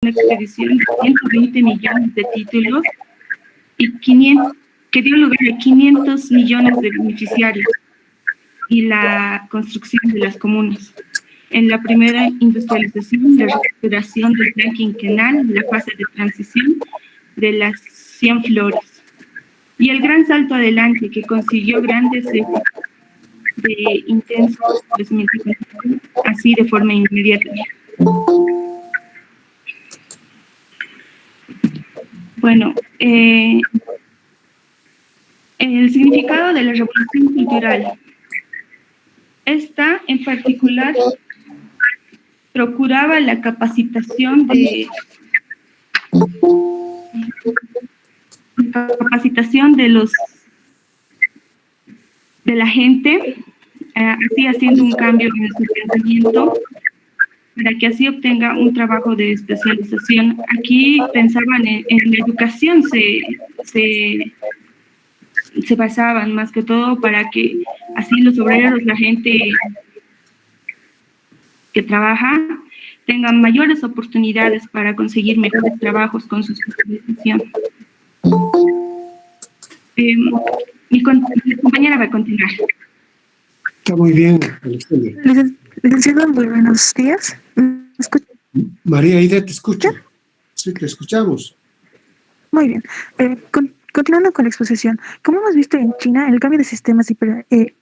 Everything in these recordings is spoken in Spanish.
una expedición de 120 millones de títulos y que dio lugar a 500 millones de beneficiarios y la construcción de las comunas. En la primera industrialización, la recuperación del plan quinquenal, la fase de transición de las 100 flores. Y el gran salto adelante que consiguió grandes éxitos de intenso crecimiento económico, así de forma inmediata. Bueno, el significado de la revolución cultural. Esta, en particular, procuraba la capacitación de la gente, así haciendo un cambio en su pensamiento para que así obtenga un trabajo de especialización. Aquí pensaban en la educación, se basaban más que todo para que así los obreros, la gente que trabaja, tengan mayores oportunidades para conseguir mejores trabajos con su especialización. Mi compañera va a continuar. Está muy bien, Alexander. Licenciado, muy buenos días. ¿Me escucha? María Aide, te escucho. Sí, te escuchamos. Muy bien. Continuando con la exposición, como hemos visto en China, el cambio de sistemas y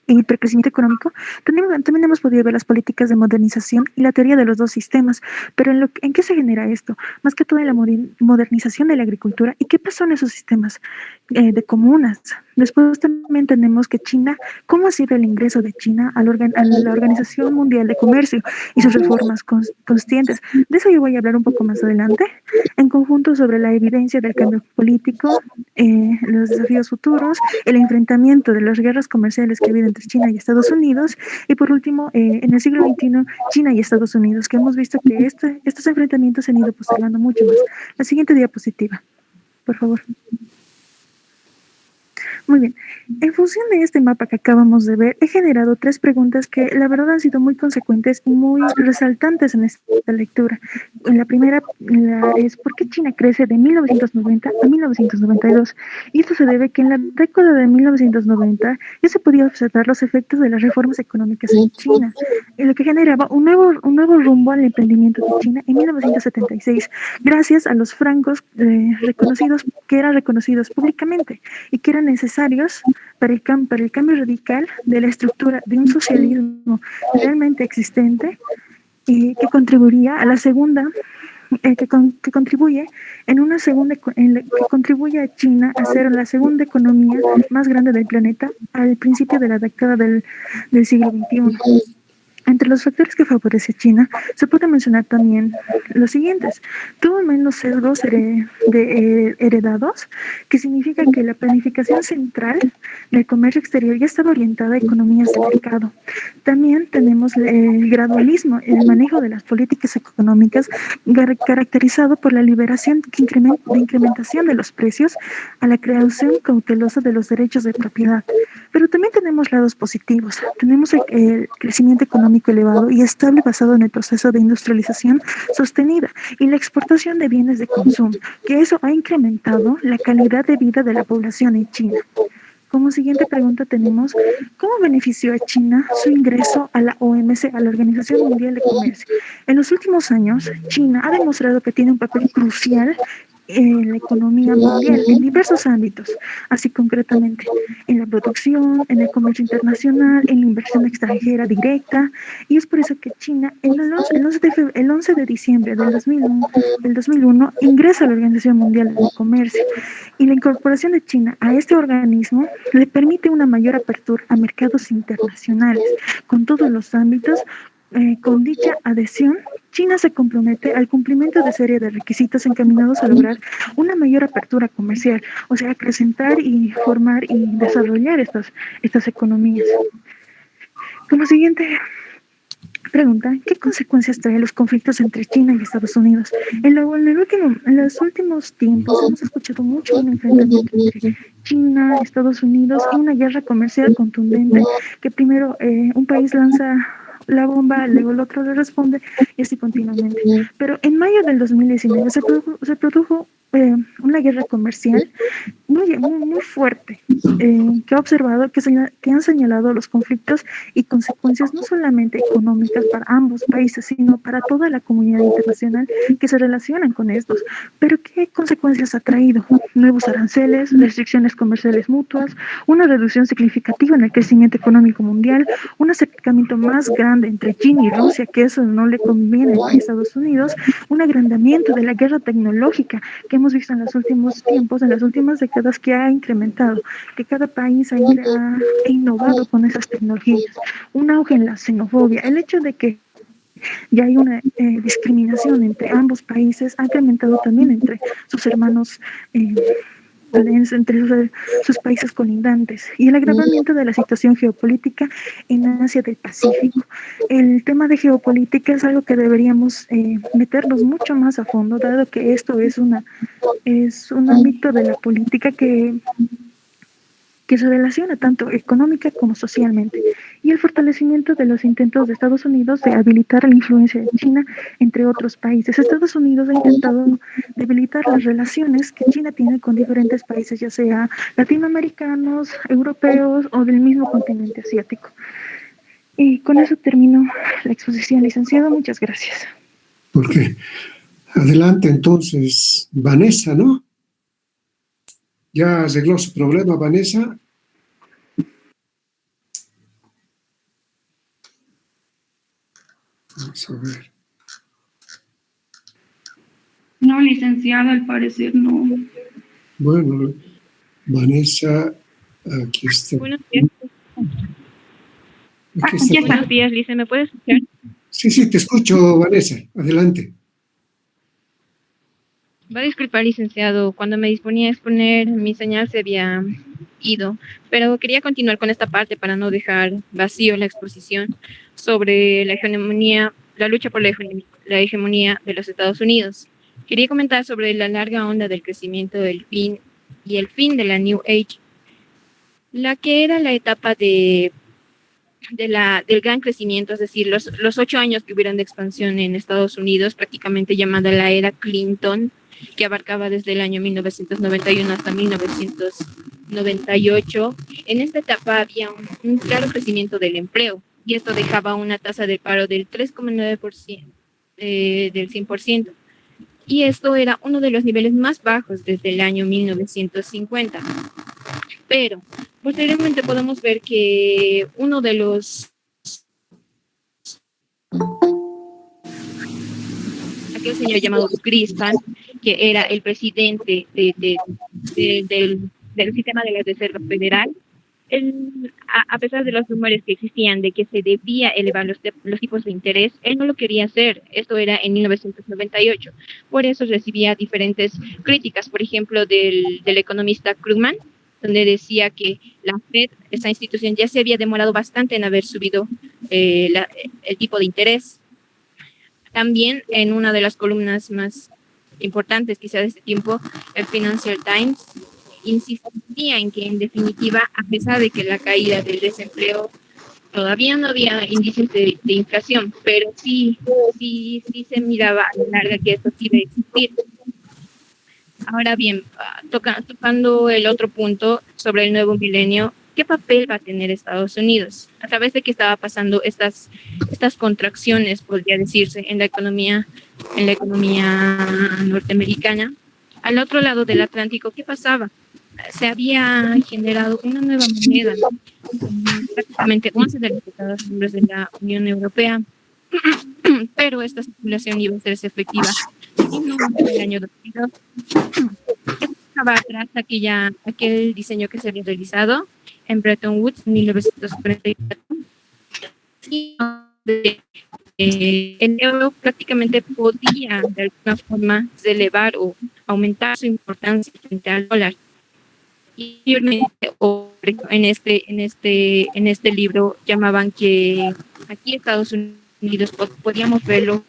hipercrecimiento económico, también hemos podido ver las políticas de modernización y la teoría de los dos sistemas. Pero ¿en qué se genera esto? Más que todo en la modernización de la agricultura. ¿Y qué pasó en esos sistemas de comunas? Después también tenemos que China, ¿cómo ha sido el ingreso de China a la Organización Mundial de Comercio y sus reformas conscientes? De eso yo voy a hablar un poco más adelante, en conjunto sobre la evidencia del cambio político, los desafíos futuros, el enfrentamiento de las guerras comerciales que ha habido entre China y Estados Unidos, y por último, en el siglo XXI, China y Estados Unidos, que hemos visto que estos enfrentamientos se han ido postergando mucho más. La siguiente diapositiva, por favor. Muy bien. En función de este mapa que acabamos de ver, he generado 3 preguntas que la verdad han sido muy consecuentes y muy resaltantes en esta lectura. La primera es ¿por qué China crece de 1990 a 1992? Y esto se debe que en la década de 1990 ya se podía observar los efectos de las reformas económicas en China, y lo que generaba un nuevo rumbo al emprendimiento de China en 1976, gracias a los francos reconocidos públicamente y que eran necesarios para el cambio radical de la estructura de un socialismo realmente existente y que contribuiría a la segunda, que contribuye a China a ser la segunda economía más grande del planeta al principio de la década del siglo XXI. Entre los factores que favorece a China, se puede mencionar también los siguientes. Tuvo menos sesgos heredados, que significa que la planificación central del comercio exterior ya estaba orientada a economías de mercado. También tenemos el gradualismo, el manejo de las políticas económicas, caracterizado por la liberación de incrementación de los precios a la creación cautelosa de los derechos de propiedad. Pero también tenemos lados positivos. Tenemos el crecimiento económico elevado y estable basado en el proceso de industrialización sostenida y la exportación de bienes de consumo, que eso ha incrementado la calidad de vida de la población en China. Como siguiente pregunta tenemos, ¿cómo benefició a China su ingreso a la OMC, a la Organización Mundial de Comercio? En los últimos años, China ha demostrado que tiene un papel crucial en la economía mundial, en diversos ámbitos, así concretamente en la producción, en el comercio internacional, en la inversión extranjera directa, y es por eso que China el 11 de diciembre del 2001 ingresa a la Organización Mundial de Comercio, y la incorporación de China a este organismo le permite una mayor apertura a mercados internacionales con todos los ámbitos. Con dicha adhesión, China se compromete al cumplimiento de serie de requisitos encaminados a lograr una mayor apertura comercial, o sea, acrecentar y formar y desarrollar estas economías. Como siguiente pregunta, ¿qué consecuencias traen los conflictos entre China y Estados Unidos? En los últimos tiempos hemos escuchado mucho un enfrentamiento entre China, Estados Unidos y una guerra comercial contundente que primero un país lanza la bomba, luego el otro le responde y así continuamente. Pero en mayo del 2019 se produjo una guerra comercial muy fuerte, que ha observado que han señalado los conflictos y consecuencias no solamente económicas para ambos países, sino para toda la comunidad internacional que se relacionan con estos. Pero ¿qué consecuencias ha traído? Nuevos aranceles, restricciones comerciales mutuas, una reducción significativa en el crecimiento económico mundial, un acercamiento más grande entre China y Rusia, que eso no le conviene a Estados Unidos, un agrandamiento de la guerra tecnológica que hemos visto en los últimos tiempos, en las últimas décadas, que ha incrementado, que cada país ha innovado con esas tecnologías, un auge en la xenofobia, el hecho de que ya hay una discriminación entre ambos países, ha incrementado también entre sus hermanos, entre sus países colindantes, y el agravamiento de la situación geopolítica en Asia del Pacífico. El tema de geopolítica es algo que deberíamos meternos mucho más a fondo, dado que esto es un ámbito de la política que se relaciona tanto económica como socialmente, y el fortalecimiento de los intentos de Estados Unidos de habilitar la influencia de China entre otros países. Estados Unidos ha intentado debilitar las relaciones que China tiene con diferentes países, ya sea latinoamericanos, europeos o del mismo continente asiático. Y con eso termino la exposición, licenciado. Muchas gracias. Porque adelante entonces, Vanessa, ¿no? ¿Ya arregló su problema, Vanessa? Vamos a ver. No, licenciada, al parecer no. Bueno, Vanessa, aquí está. Buenos días. Aquí está. Buenos días, Lice, ¿me puedes escuchar? Sí, te escucho, Vanessa. Adelante. Va a disculpar, licenciado, cuando me disponía a exponer, mi señal se había ido, pero quería continuar con esta parte para no dejar vacío la exposición sobre la lucha por la hegemonía de los Estados Unidos. Quería comentar sobre la larga onda del crecimiento del fin y el fin de la New Age, la que era la etapa del gran crecimiento, es decir, los 8 años que hubieron de expansión en Estados Unidos, prácticamente llamada la era Clinton, que abarcaba desde el año 1991 hasta 1998. En esta etapa había un claro crecimiento del empleo, y esto dejaba una tasa de paro del 3,9% del 100%. Y esto era uno de los niveles más bajos desde el año 1950. Pero posteriormente podemos ver que uno de los aquel señor llamado Greenspan, que era el presidente del sistema de la Reserva Federal, él, a pesar de los rumores que existían de que se debía elevar los tipos de interés, él no lo quería hacer. Esto era en 1998. Por eso recibía diferentes críticas, por ejemplo, del economista Krugman, donde decía que la Fed, esa institución, ya se había demorado bastante en haber subido el tipo de interés. También en una de las columnas más importantes quizá de este tiempo, el Financial Times insistía en que, en definitiva, a pesar de que la caída del desempleo todavía no había índices de inflación, pero sí se miraba a la larga que esto sí iba a existir. Ahora bien, tocando el otro punto sobre el nuevo milenio, ¿qué papel va a tener Estados Unidos? A través de que estaba pasando estas contracciones, podría decirse, en la economía norteamericana. Al otro lado del Atlántico, ¿qué pasaba? Se había generado una nueva moneda, prácticamente 11 de los Estados miembros de la Unión Europea, pero esta circulación iba a ser efectiva en el año 2002. Estaba atrás aquel diseño que se había realizado en Bretton Woods en 1944, y el euro prácticamente podía de alguna forma elevar o aumentar su importancia frente al dólar. Y en este libro llamaban que aquí Estados Unidos podíamos verlo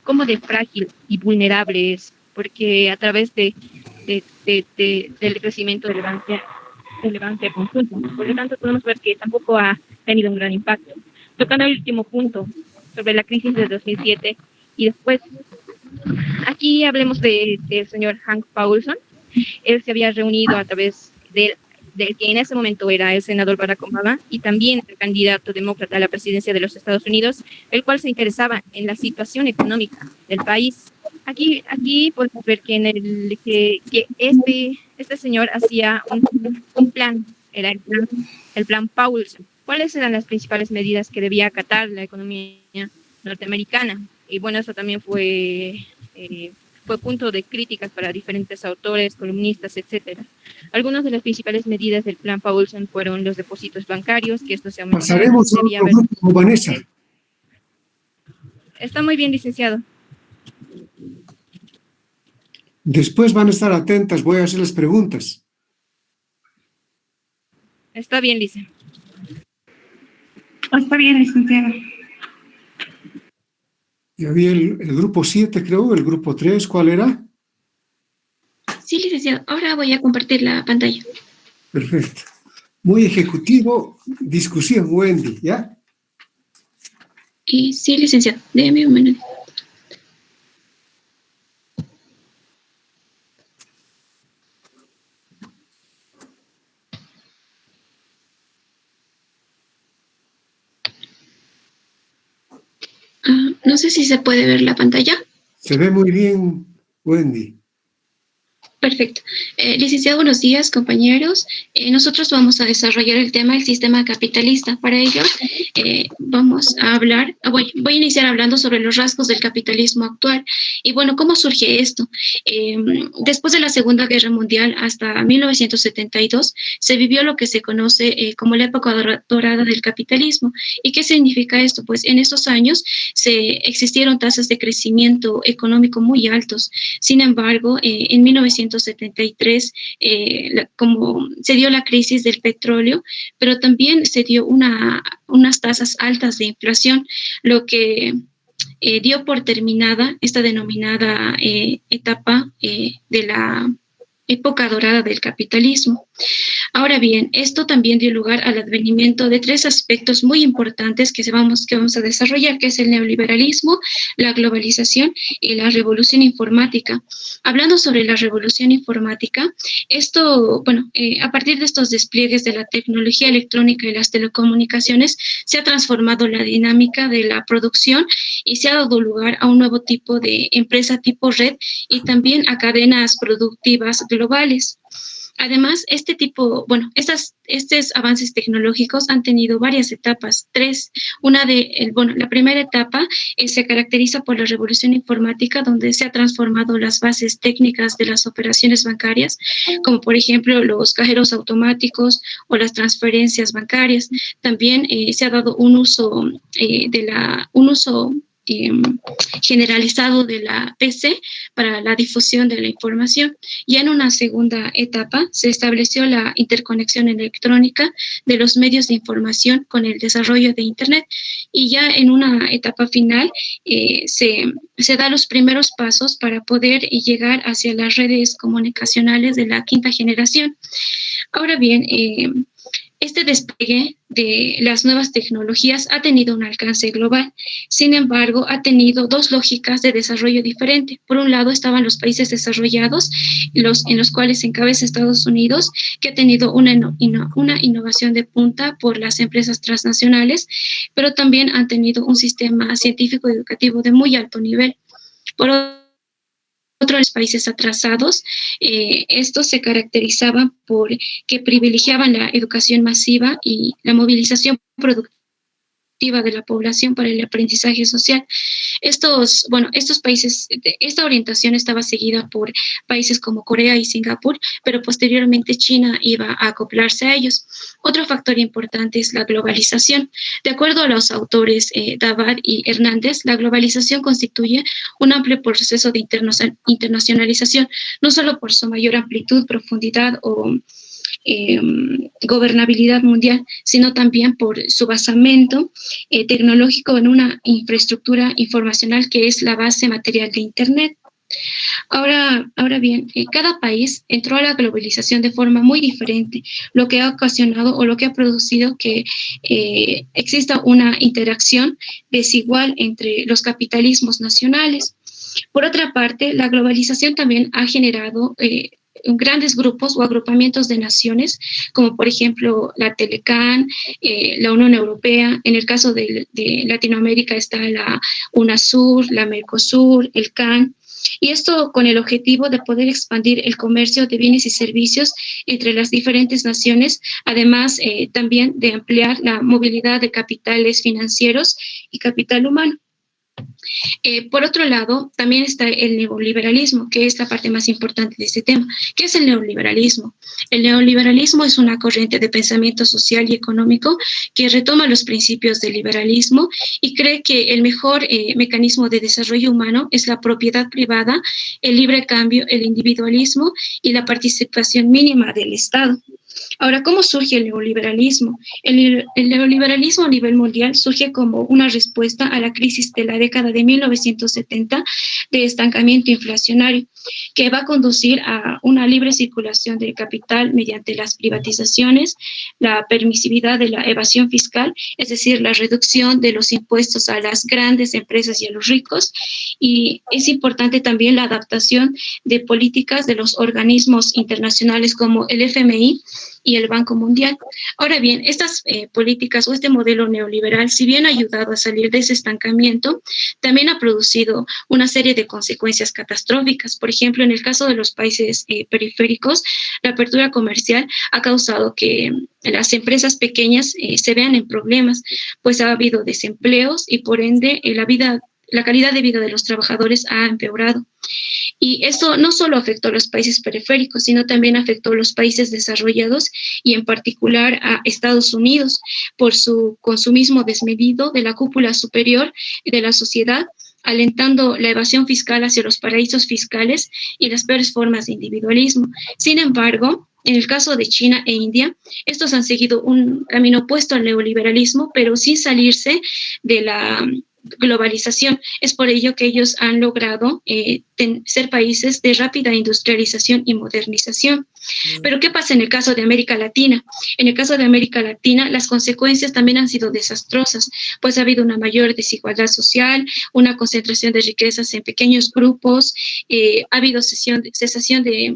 cómo de frágil y vulnerable es, porque a través del crecimiento del levante conjunto. Por lo tanto, podemos ver que tampoco ha tenido un gran impacto. Tocando el último punto sobre la crisis de 2007 y después, aquí hablemos del señor Hank Paulson. Él se había reunido a través del que en ese momento era el senador Barack Obama y también el candidato demócrata a la presidencia de los Estados Unidos, el cual se interesaba en la situación económica del país. Aquí podemos ver que este señor hacía un plan, era el plan Paulson. ¿Cuáles eran las principales medidas que debía acatar la economía norteamericana? Y bueno, eso también fue punto de críticas para diferentes autores, columnistas, etcétera. Algunas de las principales medidas del plan Paulson fueron los depósitos bancarios, que esto se aumentó. Pasaremos a otro grupo, Vanessa. Está muy bien, licenciado. Después van a estar atentas, voy a hacerles preguntas. Está bien, lice. Está bien, licenciado. Y había el grupo 7, creo, el grupo 3, ¿cuál era? Sí, licenciado. Ahora voy a compartir la pantalla. Perfecto. Muy ejecutivo, discusión, Wendy, ¿ya? Sí, licenciado. Déjeme un minuto. No sé si se puede ver la pantalla. Se ve muy bien, Wendy. Perfecto. Licenciado, buenos días, compañeros. Nosotros vamos a desarrollar el tema del sistema capitalista. Para ello, vamos a hablar, voy a iniciar hablando sobre los rasgos del capitalismo actual. Y bueno, ¿cómo surge esto? Después de la Segunda Guerra Mundial hasta 1972, se vivió lo que se conoce como la época dorada del capitalismo. ¿Y qué significa esto? Pues en estos años existieron tasas de crecimiento económico muy altos. Sin embargo, en 1973, como se dio la crisis del petróleo, pero también se dio unas tasas altas de inflación, lo que dio por terminada esta denominada etapa de la época dorada del capitalismo. Ahora bien, esto también dio lugar al advenimiento de tres aspectos muy importantes que vamos a desarrollar, que es el neoliberalismo, la globalización y la revolución informática. Hablando sobre la revolución informática, a partir de estos despliegues de la tecnología electrónica y las telecomunicaciones, se ha transformado la dinámica de la producción y se ha dado lugar a un nuevo tipo de empresa tipo red y también a cadenas productivas globales. Además, estos avances tecnológicos han tenido varias etapas, tres. La primera etapa se caracteriza por la revolución informática, donde se han transformado las bases técnicas de las operaciones bancarias, como por ejemplo los cajeros automáticos o las transferencias bancarias. También se ha dado un uso generalizado de la PC para la difusión de la información. Ya en una segunda etapa se estableció la interconexión electrónica de los medios de información con el desarrollo de Internet, y ya en una etapa final se da los primeros pasos para poder llegar hacia las redes comunicacionales de la quinta generación. Ahora bien, este despliegue de las nuevas tecnologías ha tenido un alcance global. Sin embargo, ha tenido dos lógicas de desarrollo diferente. Por un lado estaban los países desarrollados, en los cuales se encabeza Estados Unidos, que ha tenido una innovación de punta por las empresas transnacionales, pero también han tenido un sistema científico y educativo de muy alto nivel. Por otros países atrasados, estos se caracterizaban por que privilegiaban la educación masiva y la movilización productiva de la población para el aprendizaje social. Estos países, esta orientación estaba seguida por países como Corea y Singapur, pero posteriormente China iba a acoplarse a ellos. Otro factor importante es la globalización. De acuerdo a los autores Davar y Hernández, la globalización constituye un amplio proceso de internacionalización, no solo por su mayor amplitud, profundidad o gobernabilidad mundial, sino también por su basamento tecnológico en una infraestructura informacional que es la base material de Internet. Ahora bien, cada país entró a la globalización de forma muy diferente, lo que ha ocasionado o lo que ha producido que exista una interacción desigual entre los capitalismos nacionales. Por otra parte, la globalización también ha generado grandes grupos o agrupamientos de naciones, como por ejemplo la Telecan, la Unión Europea. En el caso de Latinoamérica está la UNASUR, la Mercosur, el CAN. Y esto con el objetivo de poder expandir el comercio de bienes y servicios entre las diferentes naciones, además también de ampliar la movilidad de capitales financieros y capital humano. Por otro lado, también está el neoliberalismo, que es la parte más importante de este tema. ¿Qué es el neoliberalismo? El neoliberalismo es una corriente de pensamiento social y económico que retoma los principios del liberalismo y cree que el mejor mecanismo de desarrollo humano es la propiedad privada, el libre cambio, el individualismo y la participación mínima del Estado. Ahora, ¿cómo surge el neoliberalismo? El neoliberalismo a nivel mundial surge como una respuesta a la crisis de la década de 1970 de estancamiento inflacionario, que va a conducir a una libre circulación de capital mediante las privatizaciones, la permisividad de la evasión fiscal, es decir, la reducción de los impuestos a las grandes empresas y a los ricos, y es importante también la adaptación de políticas de los organismos internacionales como el FMI y el Banco Mundial. Ahora bien, estas políticas o este modelo neoliberal, si bien ha ayudado a salir de ese estancamiento, también ha producido una serie de consecuencias catastróficas. Por ejemplo, en el caso de los países periféricos, la apertura comercial ha causado que las empresas pequeñas se vean en problemas, pues ha habido desempleos y por ende la calidad de vida de los trabajadores ha empeorado. Y esto no solo afectó a los países periféricos, sino también afectó a los países desarrollados y en particular a Estados Unidos por su consumismo desmedido de la cúpula superior de la sociedad, alentando la evasión fiscal hacia los paraísos fiscales y las peores formas de individualismo. Sin embargo, en el caso de China e India, estos han seguido un camino opuesto al neoliberalismo, pero sin salirse de la globalización. Es por ello que ellos han logrado ser países de rápida industrialización y modernización. Pero ¿qué pasa en el caso de América Latina? En el caso de América Latina, las consecuencias también han sido desastrosas, pues ha habido una mayor desigualdad social, una concentración de riquezas en pequeños grupos, ha habido cesación de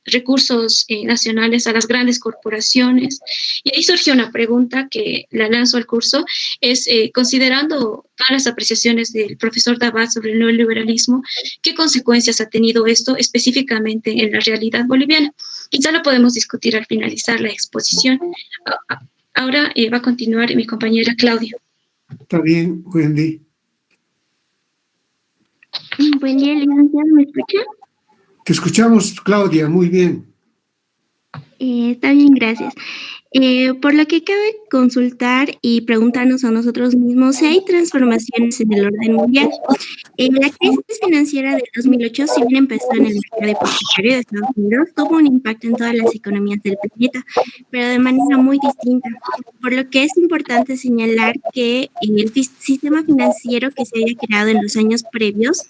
recursos nacionales a las grandes corporaciones. Y ahí surgió una pregunta que la lanzo al curso, es considerando todas las apreciaciones del profesor Dabat sobre el neoliberalismo, ¿qué consecuencias ha tenido esto específicamente en la realidad boliviana? Quizá lo podemos discutir al finalizar la exposición. Ahora va a continuar mi compañera Claudia. Está bien, Wendy. Buen día, licenciado, ¿me escucha? Te escuchamos, Claudia, muy bien. Está bien, gracias. Por lo que cabe consultar y preguntarnos a nosotros mismos si hay transformaciones en el orden mundial. La crisis financiera de 2008, si bien empezó en el mercado hipotecario de Estados Unidos, tuvo un impacto en todas las economías del planeta, pero de manera muy distinta, por lo que es importante señalar que el sistema financiero que se había creado en los años previos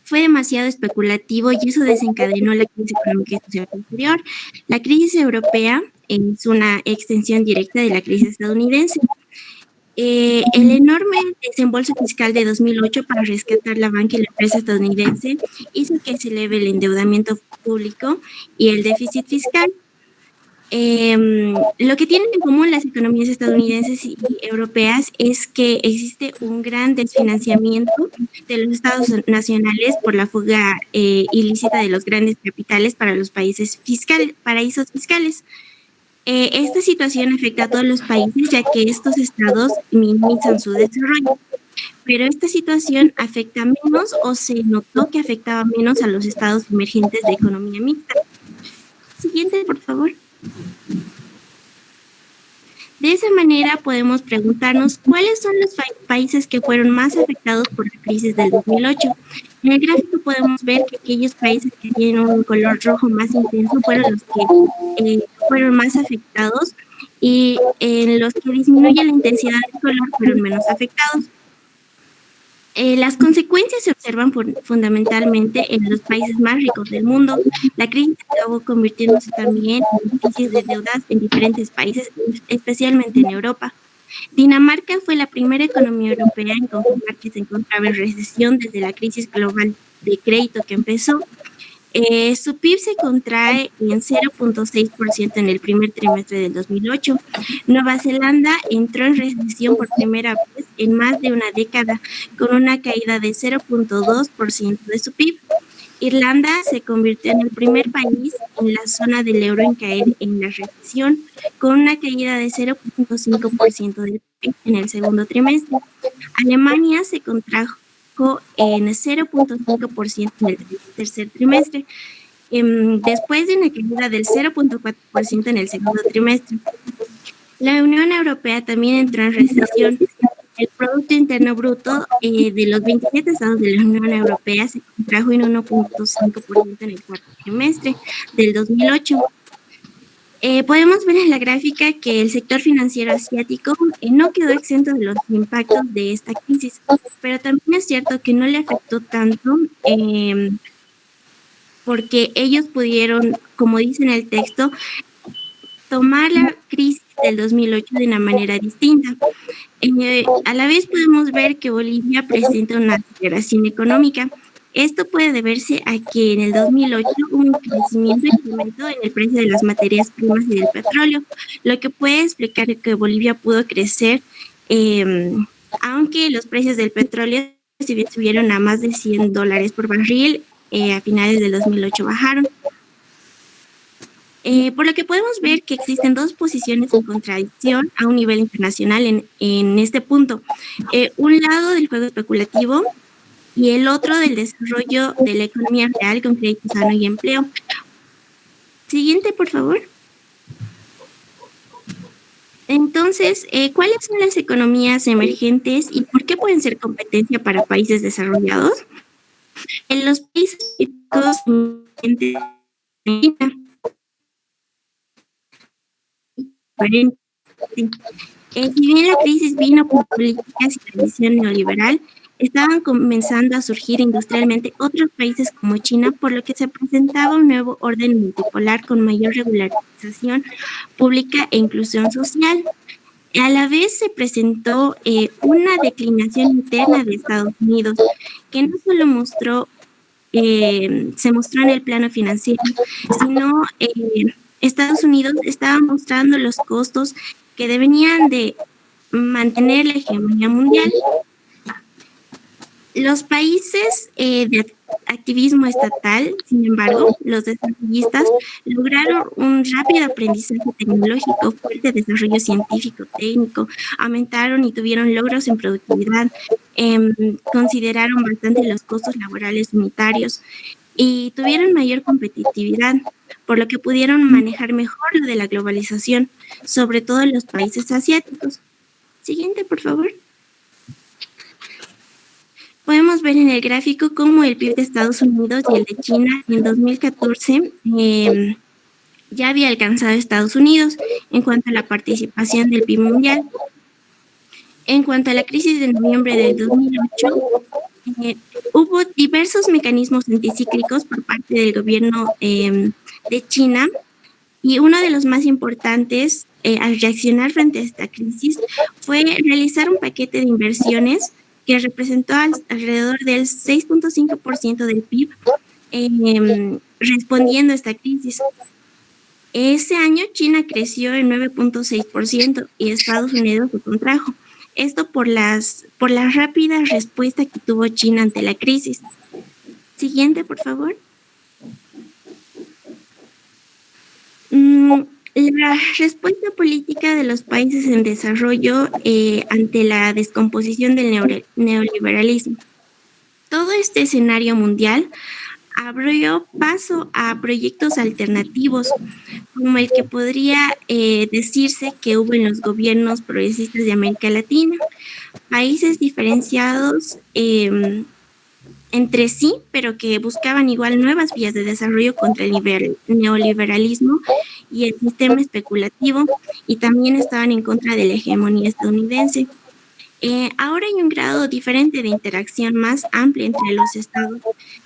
fue demasiado especulativo y eso desencadenó la crisis económica y social posterior. La crisis europea es una extensión directa de la crisis estadounidense. El enorme desembolso fiscal de 2008 para rescatar la banca y la empresa estadounidense hizo que se eleve el endeudamiento público y el déficit fiscal. Lo que tienen en común las economías estadounidenses y europeas es que existe un gran desfinanciamiento de los estados nacionales por la fuga ilícita de los grandes capitales para los paraísos fiscales. Esta situación afecta a todos los países ya que estos estados minimizan su desarrollo. Pero esta situación afecta menos o se notó que afectaba menos a los estados emergentes de economía mixta. Siguiente, por favor. De esa manera podemos preguntarnos cuáles son los países que fueron más afectados por la crisis del 2008. En el gráfico podemos ver que aquellos países que tienen un color rojo más intenso fueron los que fueron más afectados, y en los que disminuye la intensidad del color fueron menos afectados. Las consecuencias se observan fundamentalmente en los países más ricos del mundo. La crisis acabó convirtiéndose también en crisis de deudas en diferentes países, especialmente en Europa. Dinamarca fue la primera economía europea en confirmar que se encontraba en recesión desde la crisis global de crédito que empezó. Su PIB se contrae en 0.6% en el primer trimestre del 2008. Nueva Zelanda entró en recesión por primera vez en más de una década, con una caída de 0.2% de su PIB. Irlanda se convirtió en el primer país en la zona del euro en caer en la recesión, con una caída de 0.5% del PIB en el segundo trimestre. Alemania se contrajo en 0.5% en el tercer trimestre, después de una caída del 0.4% en el segundo trimestre. La Unión Europea también entró en recesión. El Producto Interno Bruto de los 27 estados de la Unión Europea se contrajo en 1.5% en el cuarto trimestre del 2008. Podemos ver en la gráfica que el sector financiero asiático no quedó exento de los impactos de esta crisis, pero también es cierto que no le afectó tanto porque ellos pudieron, como dice en el texto, tomar la crisis del 2008 de una manera distinta. A la vez podemos ver que Bolivia presenta una aceleración económica. Esto puede deberse a que en el 2008 hubo un crecimiento y incremento en el precio de las materias primas y del petróleo, lo que puede explicar que Bolivia pudo crecer, aunque los precios del petróleo subieron a más de $100 por barril, a finales del 2008 bajaron. Por lo que podemos ver que existen dos posiciones en contradicción a un nivel internacional en este punto. Un lado del juego especulativo y el otro del desarrollo de la economía real con crédito sano y empleo. Siguiente, por favor. Entonces, ¿cuáles son las economías emergentes y por qué pueden ser competencia para países desarrollados? En los países ricos, si bien la crisis vino por políticas y tradición neoliberal, estaban comenzando a surgir industrialmente otros países como China, por lo que se presentaba un nuevo orden multipolar con mayor regularización pública e inclusión social. A la vez se presentó una declinación interna de Estados Unidos, que no solo se mostró en el plano financiero, sino Estados Unidos estaba mostrando los costos que devenían de mantener la hegemonía mundial. Los países de activismo estatal, sin embargo, los desarrollistas lograron un rápido aprendizaje tecnológico, fuerte desarrollo científico-técnico, aumentaron y tuvieron logros en productividad, consideraron bastante los costos laborales unitarios y tuvieron mayor competitividad, por lo que pudieron manejar mejor lo de la globalización, sobre todo en los países asiáticos. Siguiente, por favor. Podemos ver en el gráfico cómo el PIB de Estados Unidos y el de China en 2014 ya había alcanzado a Estados Unidos en cuanto a la participación del PIB mundial. En cuanto a la crisis de noviembre del 2008, hubo diversos mecanismos anticíclicos por parte del gobierno de China, y uno de los más importantes al reaccionar frente a esta crisis fue realizar un paquete de inversiones que representó alrededor del 6.5% del PIB, respondiendo a esta crisis. Ese año China creció en 9.6% y Estados Unidos se contrajo. Esto por la rápida respuesta que tuvo China ante la crisis. Siguiente, por favor. La respuesta política de los países en desarrollo ante la descomposición del neoliberalismo. Todo este escenario mundial abrió paso a proyectos alternativos, como el que podría decirse que hubo en los gobiernos progresistas de América Latina, países diferenciados en entre sí, pero que buscaban igual nuevas vías de desarrollo contra el neoliberalismo y el sistema especulativo, y también estaban en contra de la hegemonía estadounidense. Ahora hay un grado diferente de interacción más amplia entre los estados.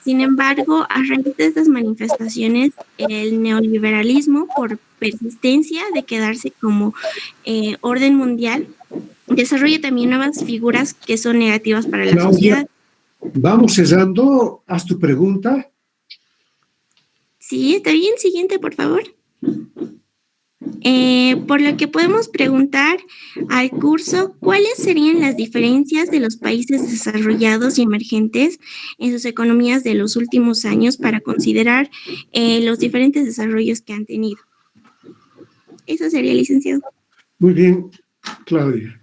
Sin embargo, a raíz de estas manifestaciones, el neoliberalismo, por persistencia de quedarse como orden mundial, desarrolla también nuevas figuras que son negativas para la sociedad. Vamos cerrando. Haz tu pregunta. Sí, está bien. Siguiente, por favor. Por lo que podemos preguntar al curso, ¿cuáles serían las diferencias de los países desarrollados y emergentes en sus economías de los últimos años para considerar los diferentes desarrollos que han tenido? Eso sería, licenciado. Muy bien, Claudia.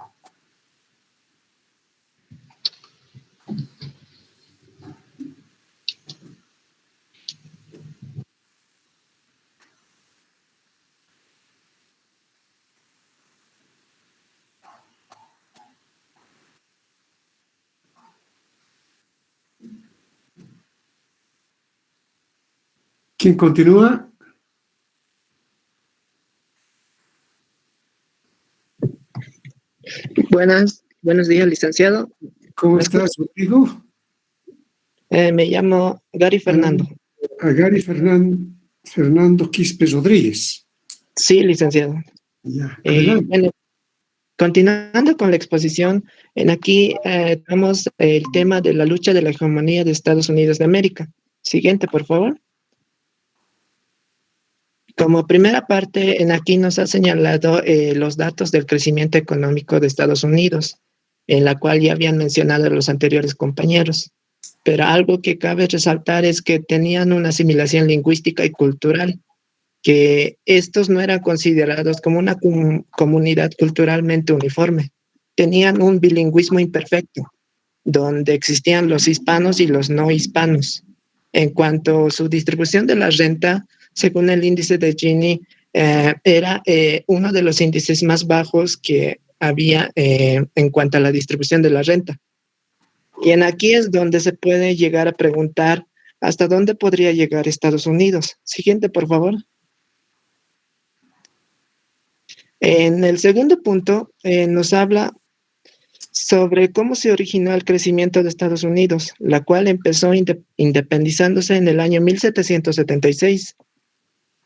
¿Quién continúa? Buenos días, licenciado. ¿Cómo estás, Rodrigo? Me llamo Gary Fernando. A Gary Fernando Quispe Rodríguez. Sí, licenciado. Ya, adelante. Bueno, continuando con la exposición, aquí tenemos el tema de la lucha de la hegemonía de Estados Unidos de América. Siguiente, por favor. Como primera parte, aquí nos ha señalado los datos del crecimiento económico de Estados Unidos, en la cual ya habían mencionado los anteriores compañeros. Pero algo que cabe resaltar es que tenían una asimilación lingüística y cultural, que estos no eran considerados como una comunidad culturalmente uniforme. Tenían un bilingüismo imperfecto, donde existían los hispanos y los no hispanos. En cuanto a su distribución de la renta, según el índice de Gini, era uno de los índices más bajos que había en cuanto a la distribución de la renta. Y aquí es donde se puede llegar a preguntar hasta dónde podría llegar Estados Unidos. Siguiente, por favor. En el segundo punto nos habla sobre cómo se originó el crecimiento de Estados Unidos, la cual empezó independizándose en el año 1776.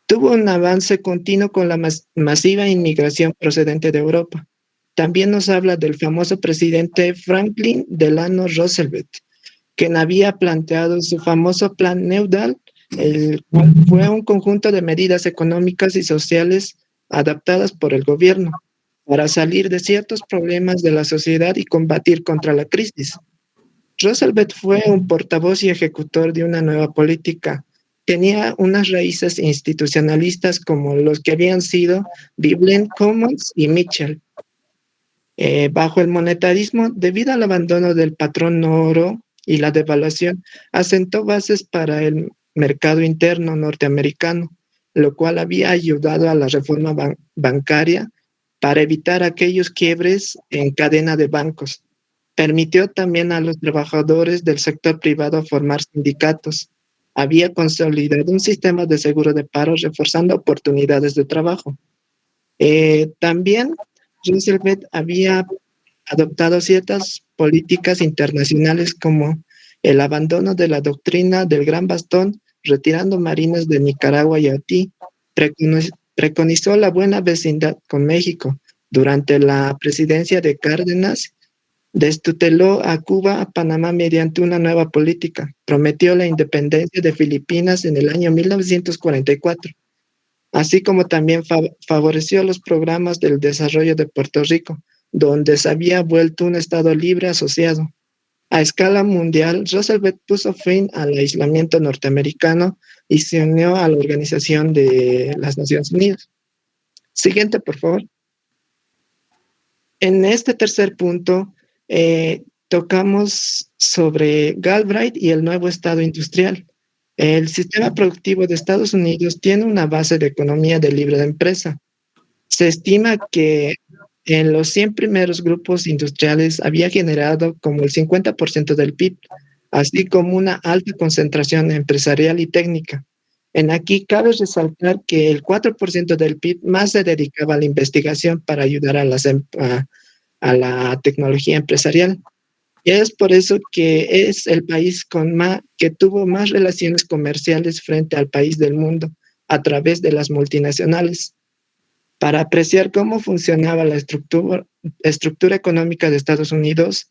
Tuvo un avance continuo con la masiva inmigración procedente de Europa. También nos habla del famoso presidente Franklin Delano Roosevelt, quien había planteado su famoso Plan Neudal, el cual fue un conjunto de medidas económicas y sociales adaptadas por el gobierno para salir de ciertos problemas de la sociedad y combatir contra la crisis. Roosevelt fue un portavoz y ejecutor de una nueva política. Tenía unas raíces institucionalistas como los que habían sido Vivien Commons y Mitchell. Bajo el monetarismo, debido al abandono del patrón oro y la devaluación, asentó bases para el mercado interno norteamericano, lo cual había ayudado a la reforma bancaria para evitar aquellos quiebres en cadena de bancos. Permitió también a los trabajadores del sector privado formar sindicatos. Había consolidado un sistema de seguro de paro, reforzando oportunidades de trabajo. También Roosevelt había adoptado ciertas políticas internacionales como el abandono de la doctrina del Gran Bastón, retirando marines de Nicaragua y Haití. Preconizó la buena vecindad con México. Durante la presidencia de Cárdenas, destuteló a Cuba, a Panamá mediante una nueva política. Prometió la independencia de Filipinas en el año 1944, así como también favoreció los programas del desarrollo de Puerto Rico, donde se había vuelto un estado libre asociado. A escala mundial, Roosevelt puso fin al aislamiento norteamericano y se unió a la Organización de las Naciones Unidas. Siguiente, por favor. En este tercer punto, tocamos sobre Galbraith y el nuevo estado industrial. El sistema productivo de Estados Unidos tiene una base de economía de libre empresa. Se estima que en los 100 primeros grupos industriales había generado como el 50% del PIB, así como una alta concentración empresarial y técnica. En aquí cabe resaltar que el 4% del PIB más se dedicaba a la investigación para ayudar a la tecnología empresarial. Y es por eso que es el país que tuvo más relaciones comerciales frente al país del mundo a través de las multinacionales. Para apreciar cómo funcionaba la estructura económica de Estados Unidos,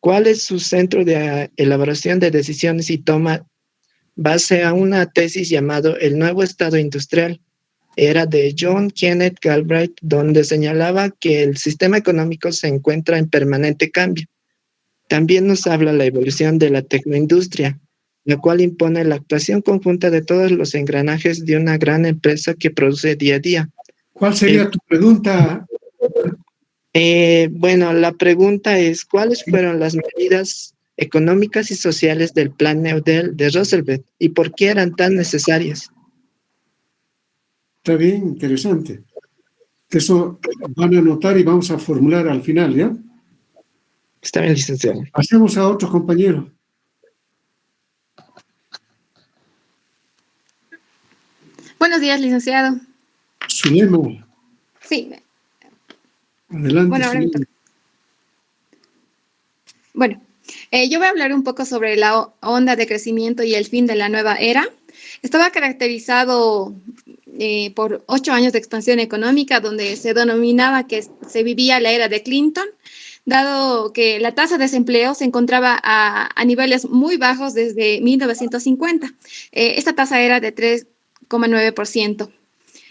cuál es su centro de elaboración de decisiones y toma base a una tesis llamado El Nuevo Estado Industrial. Era de John Kenneth Galbraith, donde señalaba que el sistema económico se encuentra en permanente cambio. También nos habla la evolución de la tecnoindustria, la cual impone la actuación conjunta de todos los engranajes de una gran empresa que produce día a día. ¿Cuál sería tu pregunta? Bueno, la pregunta es, ¿cuáles fueron las medidas económicas y sociales del Plan Neudel de Roosevelt y por qué eran tan necesarias? Está bien, interesante. Eso van a anotar y vamos a formular al final, ¿ya? Está bien, licenciado. Pasemos a otro compañero. Buenos días, licenciado. Zulema. Sí. Adelante. Bueno, ahora me toca. Bueno, yo voy a hablar un poco sobre la onda de crecimiento y el fin de la nueva era. Estaba caracterizado por 8 años de expansión económica, donde se denominaba que se vivía la era de Clinton, dado que la tasa de desempleo se encontraba a niveles muy bajos desde 1950. Esta tasa era de 3,9%.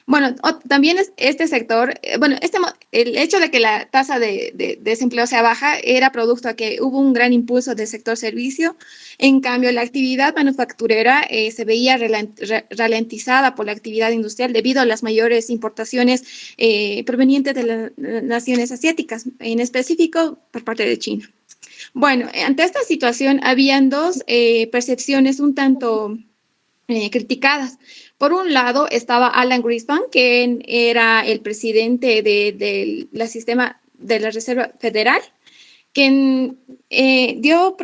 Bueno, también este sector, el hecho de que la tasa de desempleo sea baja era producto a que hubo un gran impulso del sector servicio. En cambio, la actividad manufacturera se veía ralentizada por la actividad industrial debido a las mayores importaciones provenientes de las naciones asiáticas, en específico por parte de China. Bueno, ante esta situación habían dos percepciones un tanto criticadas. Por un lado estaba Alan Greenspan, que era el presidente del sistema de la Reserva Federal, quien dio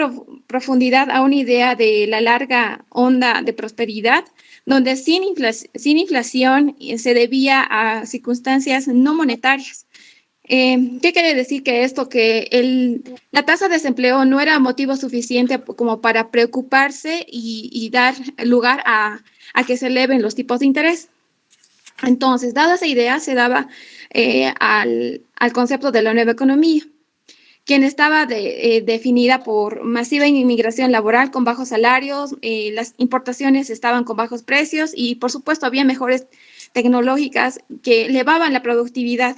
profundidad a una idea de la larga onda de prosperidad, donde sin inflación se debía a circunstancias no monetarias. ¿Qué quiere decir que esto? Que la tasa de desempleo no era motivo suficiente como para preocuparse y dar lugar a que se eleven los tipos de interés. Entonces, dada esa idea, se daba al concepto de la nueva economía, quien estaba definida por masiva inmigración laboral con bajos salarios, las importaciones estaban con bajos precios y, por supuesto, había mejores tecnológicas que elevaban la productividad.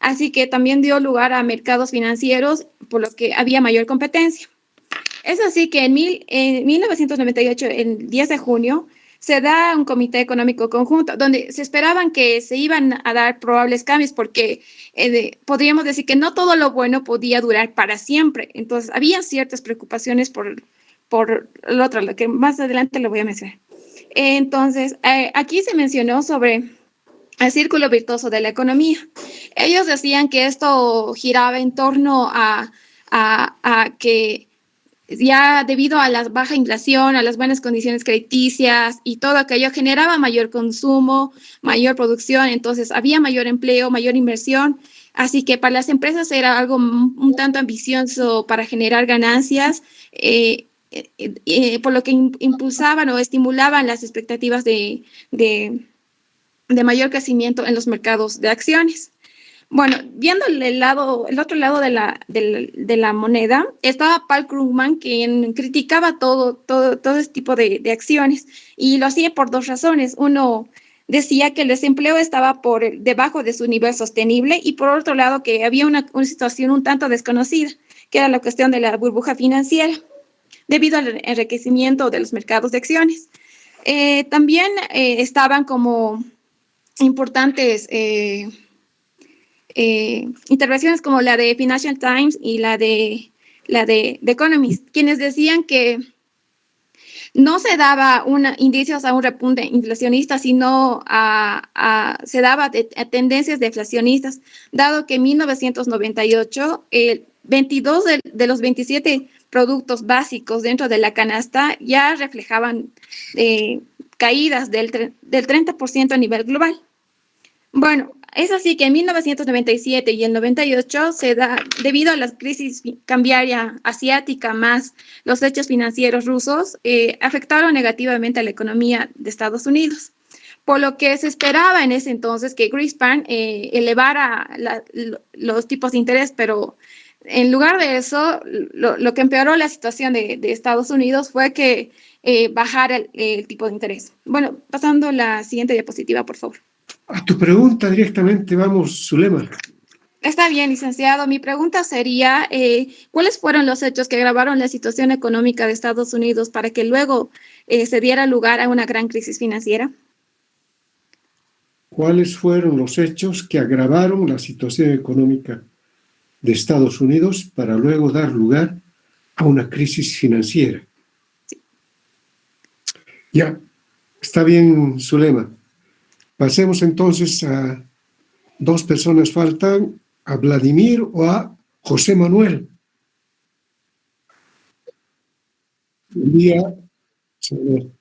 Así que también dio lugar a mercados financieros, por lo que había mayor competencia. Es así que en 1998, el 10 de junio, se da un comité económico conjunto donde se esperaban que se iban a dar probables cambios porque podríamos decir que no todo lo bueno podía durar para siempre. Entonces, había ciertas preocupaciones por el otro, lo que más adelante lo voy a mencionar. Entonces, aquí se mencionó sobre el círculo virtuoso de la economía. Ellos decían que esto giraba en torno a que ya debido a la baja inflación, a las buenas condiciones crediticias y todo aquello generaba mayor consumo, mayor producción, entonces había mayor empleo, mayor inversión, así que para las empresas era algo un tanto ambicioso para generar ganancias, por lo que impulsaban o estimulaban las expectativas de mayor crecimiento en los mercados de acciones. Bueno, viendo el otro lado de la moneda, estaba Paul Krugman, quien criticaba todo este tipo de acciones y lo hacía por dos razones. Uno, decía que el desempleo estaba por debajo de su nivel sostenible y por otro lado que había una situación un tanto desconocida, que era la cuestión de la burbuja financiera, debido al enriquecimiento de los mercados de acciones. También estaban como importantes intervenciones como la de Financial Times y la de The Economist, quienes decían que no se daba indicios a un repunte inflacionista, sino se daba a tendencias deflacionistas, dado que en 1998 22 de los 27 productos básicos dentro de la canasta ya reflejaban caídas del 30% a nivel global. Bueno, es así que en 1997 y el 98 se da, debido a la crisis cambiaria asiática más los hechos financieros rusos, afectaron negativamente a la economía de Estados Unidos. Por lo que se esperaba en ese entonces que Greenspan elevara los tipos de interés, pero en lugar de eso, lo que empeoró la situación de Estados Unidos fue que bajara el tipo de interés. Bueno, pasando la siguiente diapositiva, por favor. A tu pregunta directamente vamos, Zulema. Está bien, licenciado. Mi pregunta sería, ¿cuáles fueron los hechos que agravaron la situación económica de Estados Unidos para que luego se diera lugar a una gran crisis financiera? ¿Cuáles fueron los hechos que agravaron la situación económica de Estados Unidos para luego dar lugar a una crisis financiera? Ya, está bien, Zulema. Pasemos entonces a dos personas faltan, a Vladimir o a José Manuel. Un día, señor.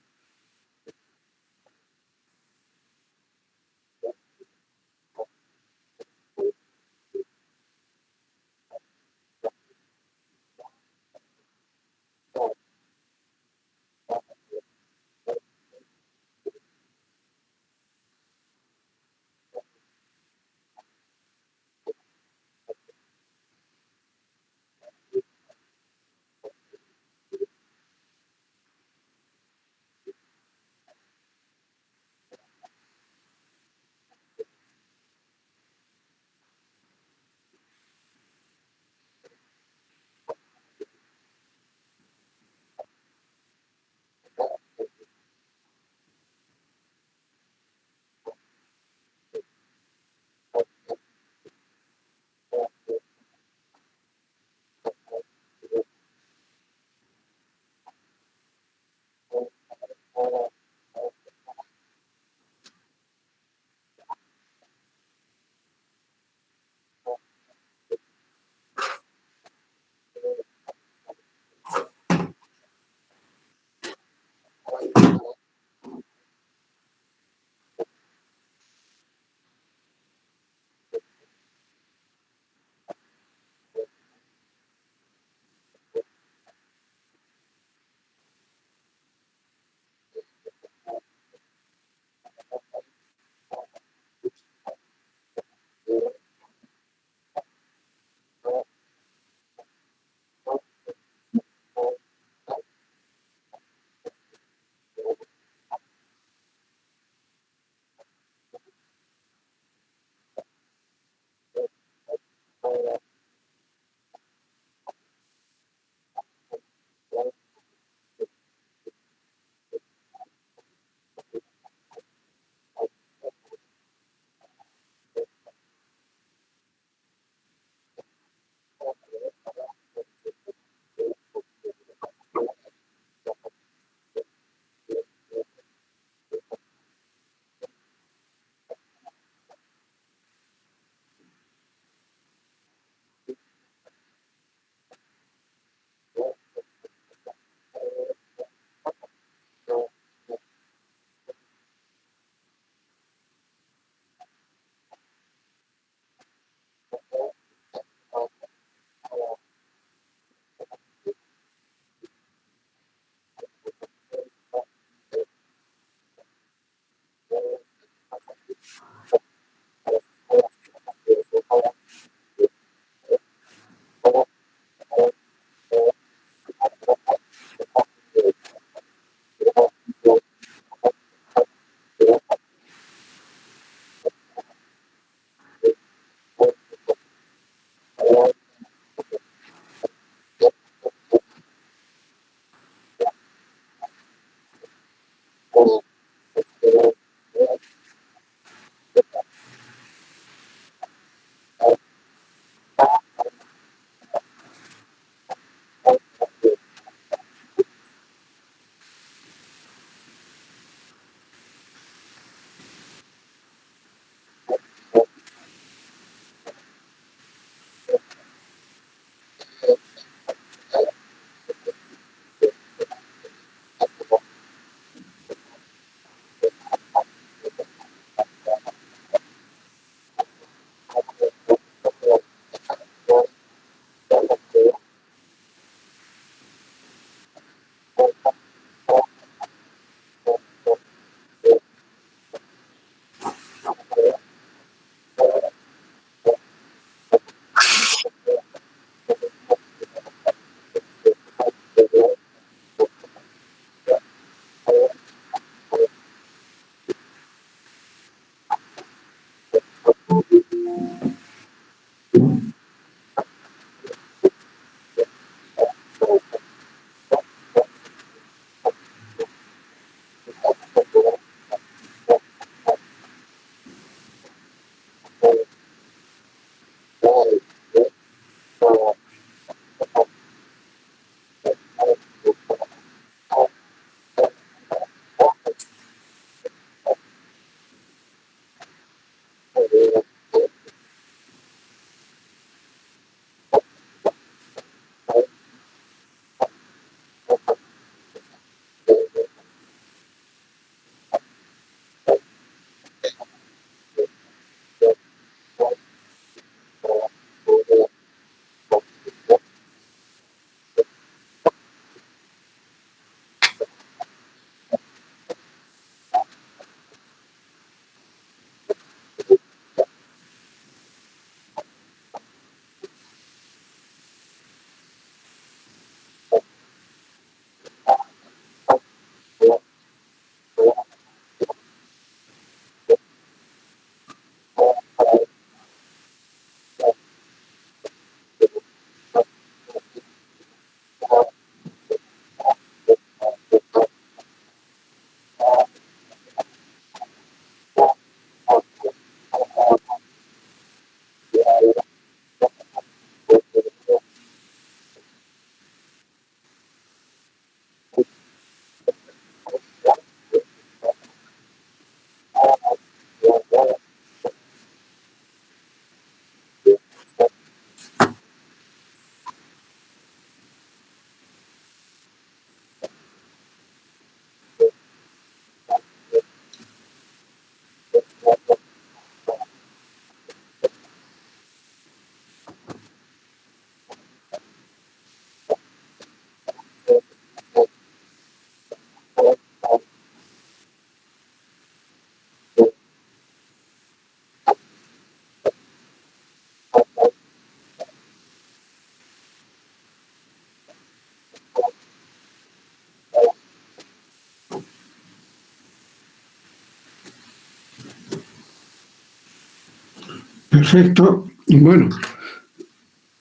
Perfecto. Bueno,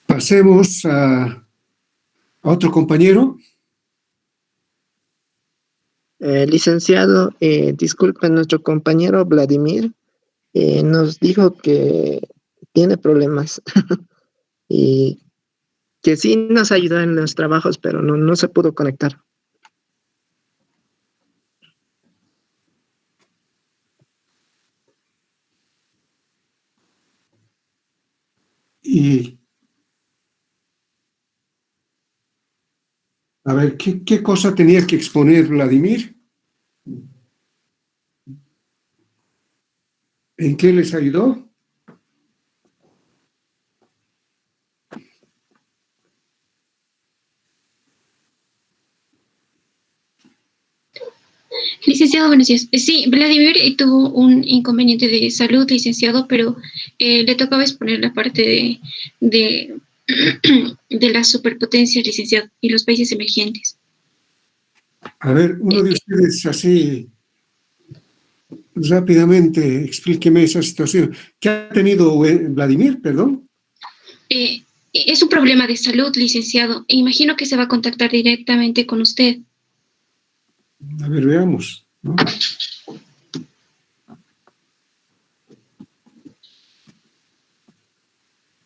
pasemos a otro compañero. Licenciado, disculpe, nuestro compañero Vladimir nos dijo que tiene problemas y que sí nos ayudó en los trabajos, pero no se pudo conectar. Y a ver, ¿qué cosa tenía que exponer Vladimir? ¿En qué les ayudó? Licenciado, buenos días. Sí, Vladimir tuvo un inconveniente de salud, licenciado, pero le tocaba exponer la parte de, de las superpotencias, licenciado, y los países emergentes. A ver, uno de ustedes así rápidamente explíqueme esa situación. ¿Qué ha tenido Vladimir, perdón? Es un problema de salud, licenciado, e imagino que se va a contactar directamente con usted. A ver, veamos, ¿no?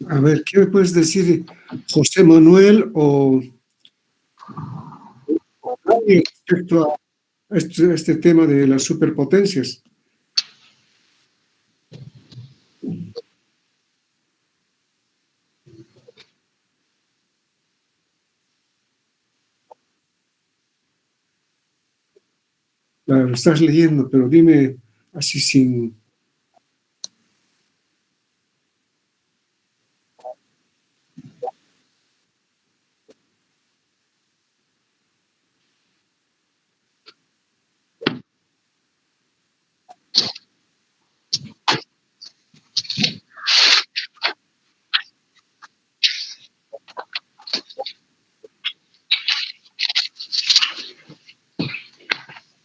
A ver, ¿qué me puedes decir, José Manuel o respecto a este tema de las superpotencias? Claro, estás leyendo, pero dime así sin...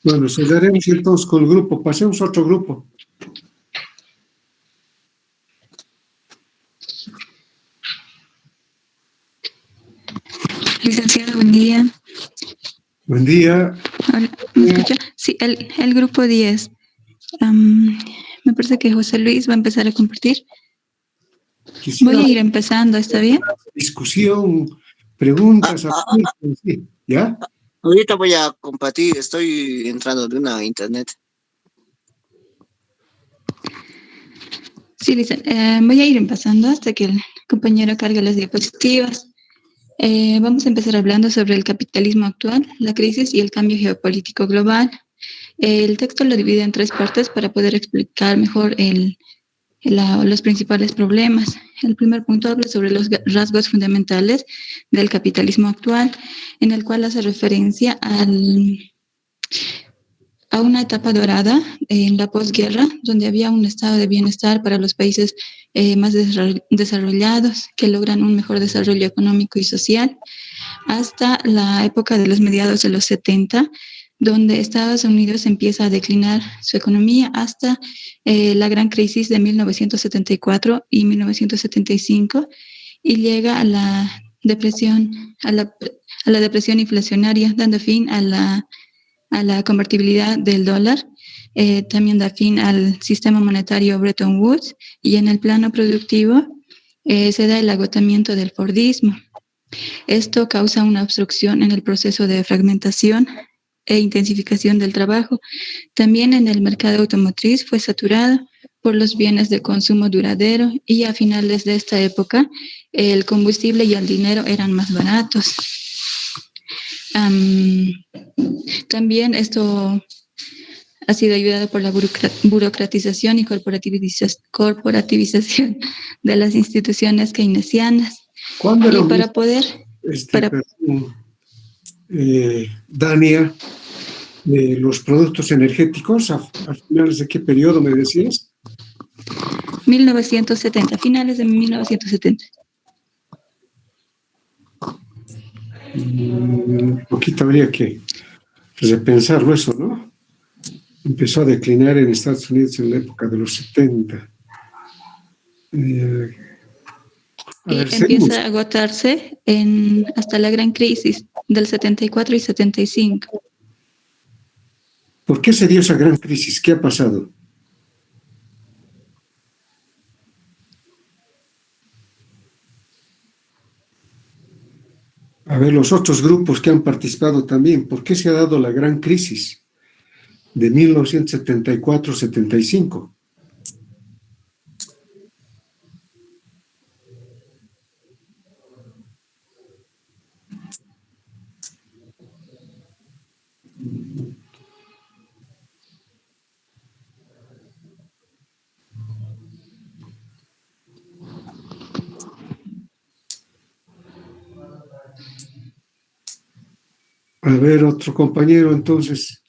Bueno, cerraremos entonces con el grupo. Pasemos a otro grupo. Licenciado, buen día. Buen día. Hola, ¿me escucha? Sí, el grupo 10. Me parece que José Luis va a empezar a compartir. Voy a ir empezando, ¿está bien? Discusión, preguntas, sí, ¿ya? Ahorita voy a compartir, estoy entrando de una internet. Sí, voy a ir empezando hasta que el compañero cargue las diapositivas. Vamos a empezar hablando sobre el capitalismo actual, la crisis y el cambio geopolítico global. El texto lo divide en 3 partes para poder explicar mejor los principales problemas. El primer punto habla sobre los rasgos fundamentales del capitalismo actual, en el cual hace referencia a una etapa dorada en la posguerra, donde había un estado de bienestar para los países más desarrollados, que logran un mejor desarrollo económico y social, hasta la época de los mediados de los 70, donde Estados Unidos empieza a declinar su economía hasta la gran crisis de 1974 y 1975, y llega a la depresión, a la depresión inflacionaria, dando fin a la convertibilidad del dólar. También da fin al sistema monetario Bretton Woods, y en el plano productivo se da el agotamiento del Fordismo. Esto causa una obstrucción en el proceso de fragmentación e intensificación del trabajo. También en el mercado automotriz fue saturado por los bienes de consumo duradero, y a finales de esta época el combustible y el dinero eran más baratos. También esto ha sido ayudado por la burocratización y corporativización de las instituciones keynesianas. ¿Cuándo para poder... Dania, los productos energéticos, ¿a finales de qué periodo me decías? 1970, finales de 1970. Un poquito habría que repensarlo eso, ¿no? Empezó a declinar en Estados Unidos en la época de los 70. Eh, a Y ver, seguimos. empieza a agotarse hasta la gran crisis del 74 y 75. ¿Por qué se dio esa gran crisis? ¿Qué ha pasado? A ver, los otros grupos que han participado también, ¿por qué se ha dado la gran crisis de 1974-75? A ver, otro compañero, entonces.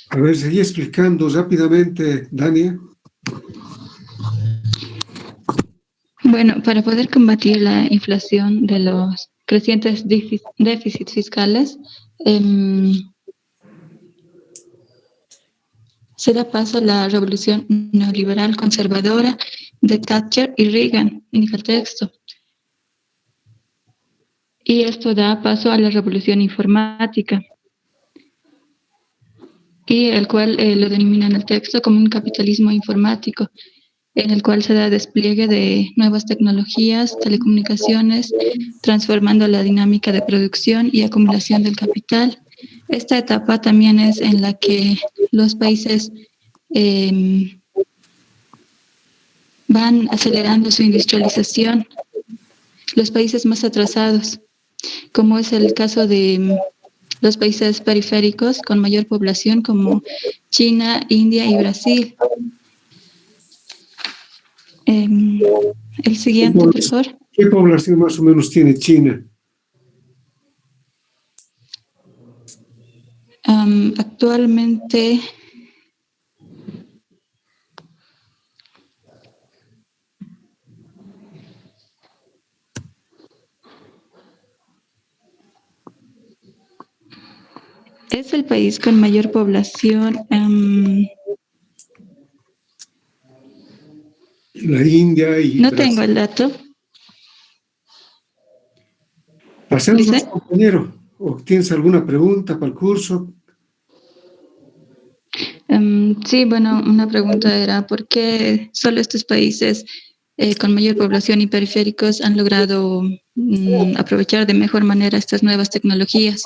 A ver, seguí explicando rápidamente, Dania. Bueno, para poder combatir la inflación de los crecientes déficits fiscales, se da paso a la revolución neoliberal conservadora de Thatcher y Reagan, indica el texto. Y esto da paso a la revolución informática, y el cual lo denomina en el texto como un capitalismo informático, en el cual se da despliegue de nuevas tecnologías, telecomunicaciones, transformando la dinámica de producción y acumulación del capital. Esta etapa también es en la que los países van acelerando su industrialización, los países más atrasados, como es el caso de los países periféricos con mayor población como China, India y Brasil. El siguiente, por favor. ¿Qué población más o menos tiene China? Actualmente es el país con mayor población. La India y No Brasil. tengo el dato. Pasemos a ¿Dice? otro compañero. ¿O tienes alguna pregunta para el curso? Sí, bueno, una pregunta era, ¿por qué solo estos países con mayor población y periféricos han logrado aprovechar de mejor manera estas nuevas tecnologías?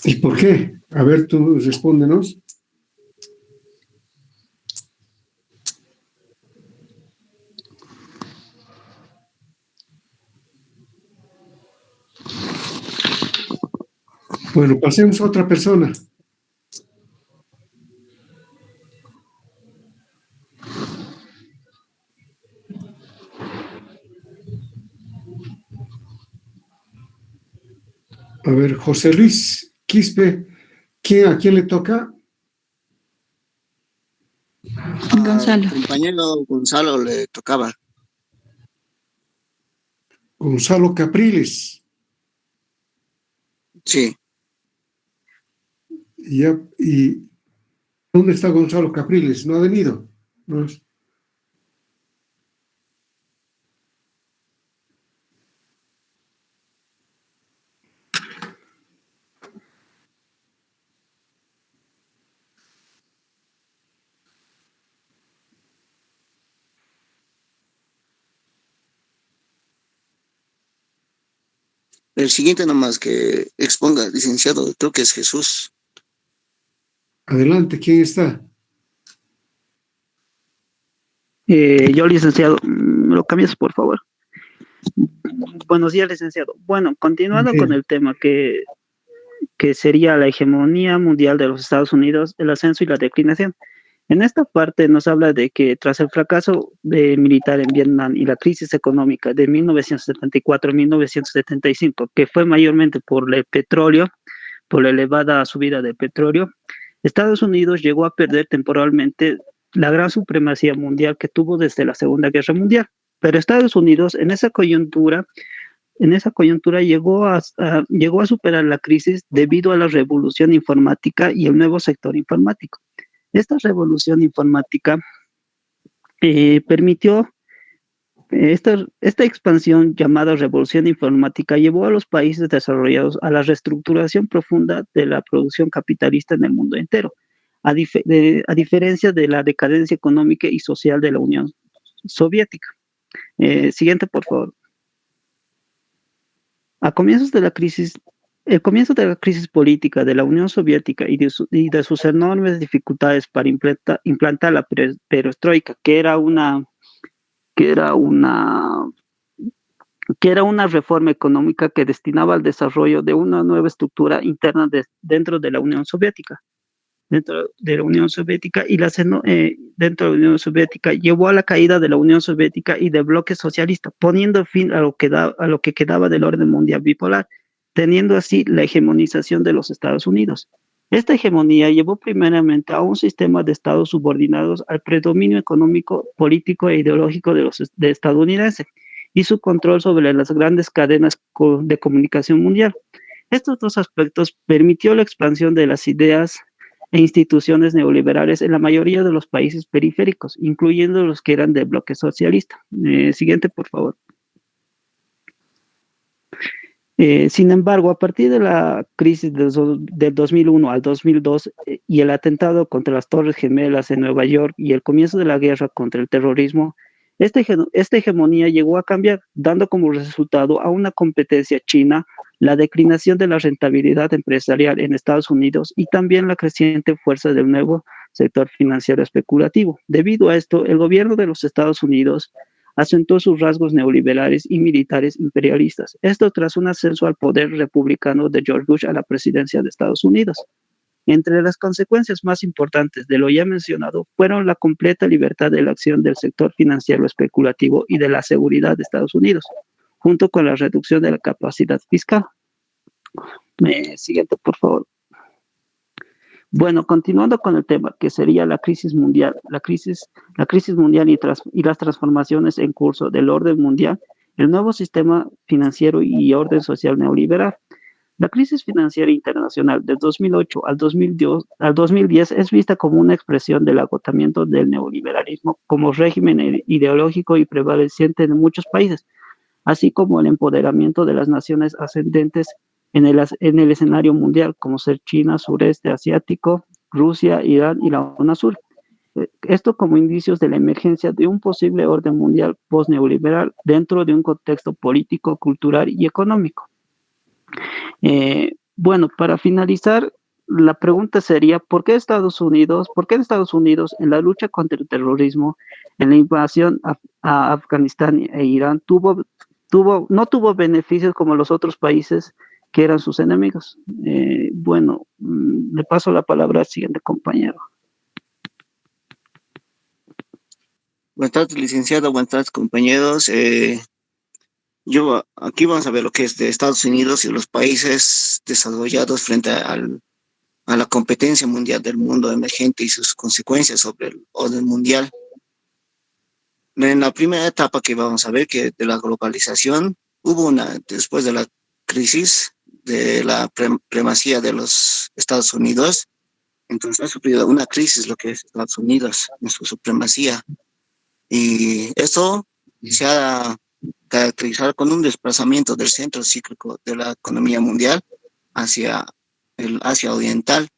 ¿Y por qué? A ver, tú respóndenos. Bueno, pasemos a otra persona. A ver, José Luis Quispe, ¿a quién le toca? Gonzalo. Al compañero Gonzalo le tocaba. Gonzalo Capriles. Sí. ¿Y dónde está Gonzalo Capriles? ¿No ha venido? No. El siguiente nomás que exponga, licenciado, creo que es Jesús. Adelante, ¿quién está? Yo, licenciado, ¿me lo cambias, por favor? Buenos días, licenciado. Bueno, continuando con el tema que sería la hegemonía mundial de los Estados Unidos, el ascenso y la declinación. En esta parte nos habla de que tras el fracaso militar en Vietnam y la crisis económica de 1974-1975, que fue mayormente por el petróleo, por la elevada subida del petróleo, Estados Unidos llegó a perder temporalmente la gran supremacía mundial que tuvo desde la Segunda Guerra Mundial. Pero Estados Unidos en esa coyuntura llegó a superar la crisis debido a la revolución informática y el nuevo sector informático. Esta revolución informática permitió esta expansión llamada revolución informática llevó a los países desarrollados a la reestructuración profunda de la producción capitalista en el mundo entero, a diferencia de la decadencia económica y social de la Unión Soviética. Siguiente, por favor. El comienzo de la crisis política de la Unión Soviética y de sus enormes dificultades para implantar la perestroika, que era una reforma económica que destinaba al desarrollo de una nueva estructura interna dentro de la Unión Soviética. Dentro de la Unión Soviética llevó a la caída de la Unión Soviética y del bloque socialista, poniendo fin a lo que quedaba del orden mundial bipolar, teniendo así la hegemonización de los Estados Unidos. Esta hegemonía llevó primeramente a un sistema de estados subordinados al predominio económico, político e ideológico de estadounidense y su control sobre las grandes cadenas de comunicación mundial. Estos dos aspectos permitió la expansión de las ideas e instituciones neoliberales en la mayoría de los países periféricos, incluyendo los que eran del bloque socialista. Siguiente, por favor. Sin embargo, a partir de la crisis del 2001 al 2002 y el atentado contra las Torres Gemelas en Nueva York y el comienzo de la guerra contra el terrorismo, esta hegemonía llegó a cambiar, dando como resultado a una competencia china, la declinación de la rentabilidad empresarial en Estados Unidos y también la creciente fuerza del nuevo sector financiero especulativo. Debido a esto, el gobierno de los Estados Unidos acentuó sus rasgos neoliberales y militares imperialistas. Esto tras un ascenso al poder republicano de George Bush a la presidencia de Estados Unidos. Entre las consecuencias más importantes de lo ya mencionado fueron la completa libertad de la acción del sector financiero especulativo y de la seguridad de Estados Unidos, junto con la reducción de la capacidad fiscal. Siguiente, por favor. Bueno, continuando con el tema, que sería la crisis mundial, la crisis mundial y las transformaciones en curso del orden mundial, el nuevo sistema financiero y orden social neoliberal. La crisis financiera internacional del 2008 al 2010 es vista como una expresión del agotamiento del neoliberalismo como régimen ideológico y prevaleciente en muchos países, así como el empoderamiento de las naciones ascendentes en el escenario mundial, como ser China, sureste asiático, Rusia, Irán y la UNASUR. Esto como indicios de la emergencia de un posible orden mundial post-neoliberal dentro de un contexto político, cultural y económico. Bueno, para finalizar, la pregunta sería, ¿por qué en Estados Unidos, en la lucha contra el terrorismo, en la invasión a Afganistán e Irán, no tuvo beneficios como los otros países que eran sus enemigos? Bueno, le paso la palabra al siguiente compañero. Buenas tardes, licenciado. Buenas tardes, compañeros. Aquí vamos a ver lo que es de Estados Unidos y los países desarrollados frente a la competencia mundial del mundo emergente y sus consecuencias sobre el orden mundial. En la primera etapa que vamos a ver, que de la globalización, después de la crisis de la primacía de los Estados Unidos, entonces ha sufrido una crisis lo que es Estados Unidos en su supremacía. Y eso se ha caracterizado con un desplazamiento del centro cíclico de la economía mundial hacia el Asia Oriental.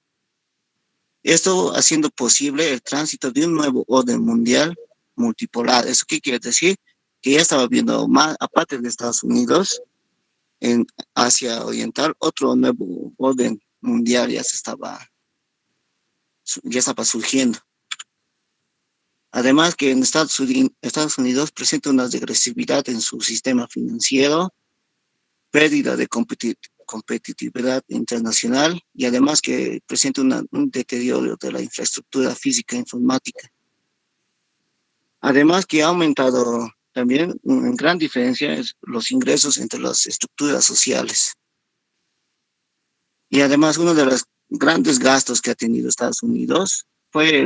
Esto haciendo posible el tránsito de un nuevo orden mundial multipolar. ¿Eso qué quiere decir? Que ya estaba viendo más, aparte de Estados Unidos, en Asia Oriental, otro nuevo orden mundial ya estaba surgiendo. Además que en Estados Unidos presenta una regresividad en su sistema financiero, pérdida de competitividad internacional y además que presenta un deterioro de la infraestructura física e informática. Además que ha aumentado también una gran diferencia es los ingresos entre las estructuras sociales. Y además uno de los grandes gastos que ha tenido Estados Unidos fue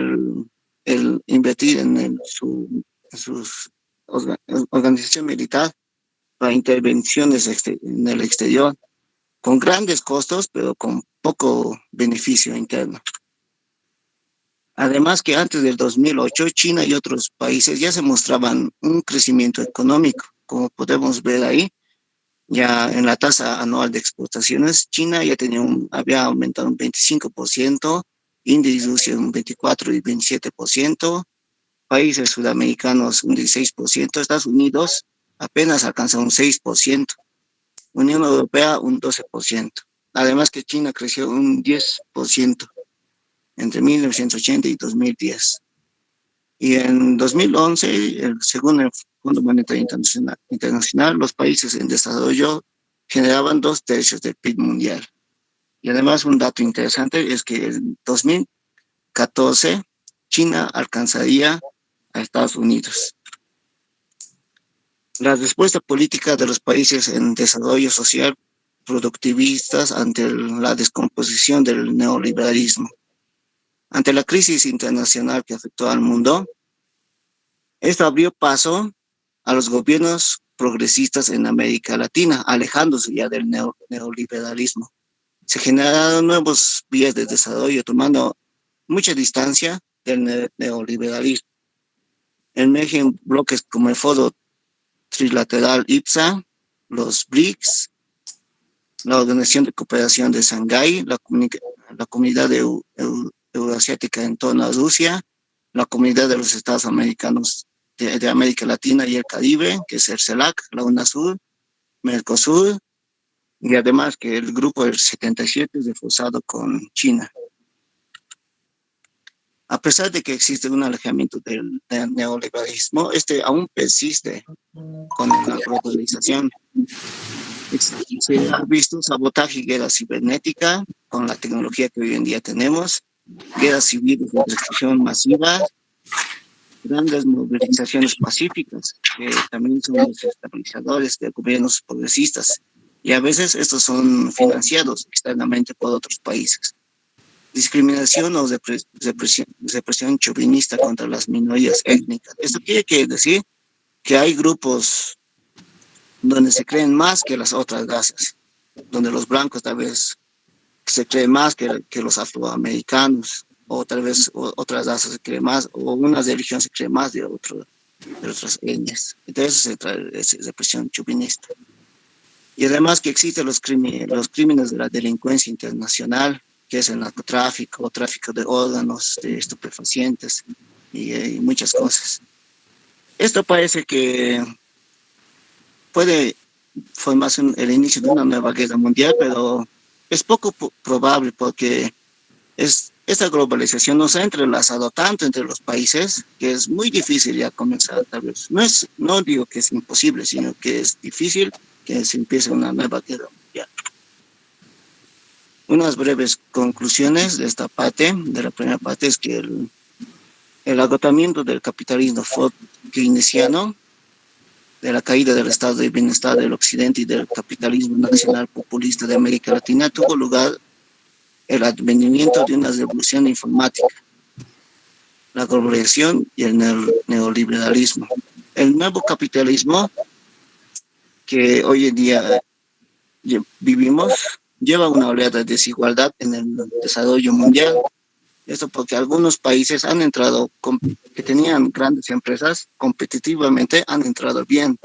el invertir en sus organización militar para intervenciones en el exterior, con grandes costos, pero con poco beneficio interno. Además que antes del 2008, China y otros países ya se mostraban un crecimiento económico, como podemos ver ahí. Ya en la tasa anual de exportaciones, China ya había aumentado un 25%, India y Rusia un 24 y 27%, países sudamericanos un 16%, Estados Unidos apenas alcanza un 6%, Unión Europea un 12%. Además que China creció un 10% entre 1980 y 2010. Y en 2011, según el Fondo Monetario Internacional, los países en desarrollo generaban 2/3 del PIB mundial. Y además un dato interesante es que en 2014 China alcanzaría a Estados Unidos. La respuesta política de los países en desarrollo social productivistas ante la descomposición del neoliberalismo. Ante la crisis internacional que afectó al mundo, esto abrió paso a los gobiernos progresistas en América Latina, alejándose ya del neoliberalismo. Se generaron nuevos vías de desarrollo, tomando mucha distancia del neoliberalismo. Emergen bloques como el Foro Trilateral IPSA, los BRICS, la Organización de Cooperación de Shanghái, la Comunidad Euroasiática en torno a Rusia, la Comunidad de los Estados Americanos de América Latina y el Caribe, que es el CELAC, la UNASUR, Mercosur, y además que el grupo del 77 es reforzado con China. A pesar de que existe un alejamiento del neoliberalismo, este aún persiste con la globalización. Se ha visto sabotaje y guerra cibernética con la tecnología que hoy en día tenemos, guerras civiles de destrucción masiva, grandes movilizaciones pacíficas, que también son los estabilizadores de gobiernos progresistas, y a veces estos son financiados externamente por otros países. Discriminación o represión chauvinista contra las minorías étnicas. Esto quiere decir que hay grupos donde se creen más que las otras razas, donde los blancos tal vez se creen más que los afroamericanos, o tal vez otras razas se creen más, o una religión se cree más de otras etnias. Entonces se trae esa represión chauvinista. Y además que existen los crímenes de la delincuencia internacional, que es el narcotráfico, tráfico de órganos, de estupefacientes y muchas cosas. Esto parece que puede formarse el inicio de una nueva guerra mundial, pero es poco probable porque esta globalización nos ha entrelazado tanto entre los países que es muy difícil ya comenzar, tal vez. No digo que es imposible, sino que es difícil que se empiece una nueva guerra mundial. Unas breves conclusiones de esta parte, de la primera parte, es que el agotamiento del capitalismo keynesiano, de la caída del estado de bienestar del occidente y del capitalismo nacional populista de América Latina, tuvo lugar el advenimiento de una revolución informática, la globalización y el neoliberalismo. El nuevo capitalismo que hoy en día vivimos lleva una oleada de desigualdad en el desarrollo mundial. Esto porque algunos países han entrado, que tenían grandes empresas, competitivamente han entrado bien.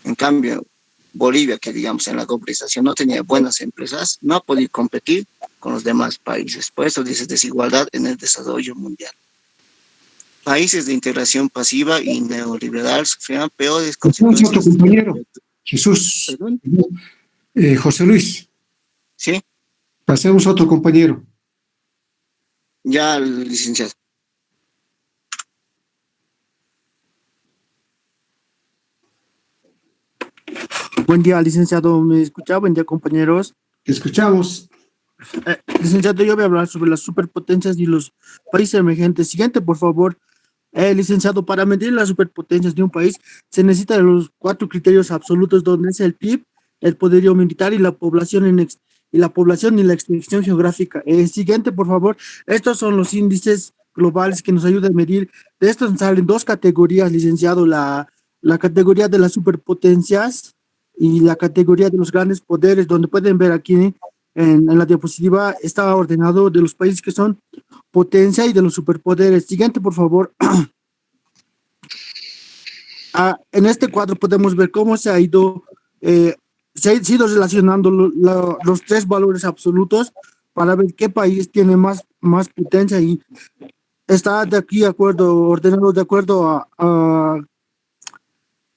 En cambio, Bolivia, que digamos en la globalización no tenía buenas empresas, no ha podido competir con los demás países. Por eso dice desigualdad en el desarrollo mundial. Países de integración pasiva y neoliberal sufrieron peores consecuencias. Otro compañero, Jesús. José Luis. Sí. Pasemos a otro compañero. Ya, licenciado. Buen día, licenciado. ¿Me escucha? Buen día, compañeros. Te escuchamos. Licenciado, yo voy a hablar sobre las superpotencias y los países emergentes. Siguiente, por favor. Licenciado, para medir las superpotencias de un país se necesitan los 4 criterios absolutos, donde es el PIB, el poderío militar y la población y la extensión geográfica. Siguiente, por favor. Estos son los índices globales que nos ayudan a medir. De estos salen 2 categorías, licenciado, la la categoría de las superpotencias y la categoría de los grandes poderes, donde pueden ver aquí en la diapositiva está ordenado de los países que son potencia y de los superpoderes. Siguiente, por favor. En este cuadro podemos ver cómo se ha ido relacionando los tres valores absolutos para ver qué país tiene más potencia y está de aquí ordenado de acuerdo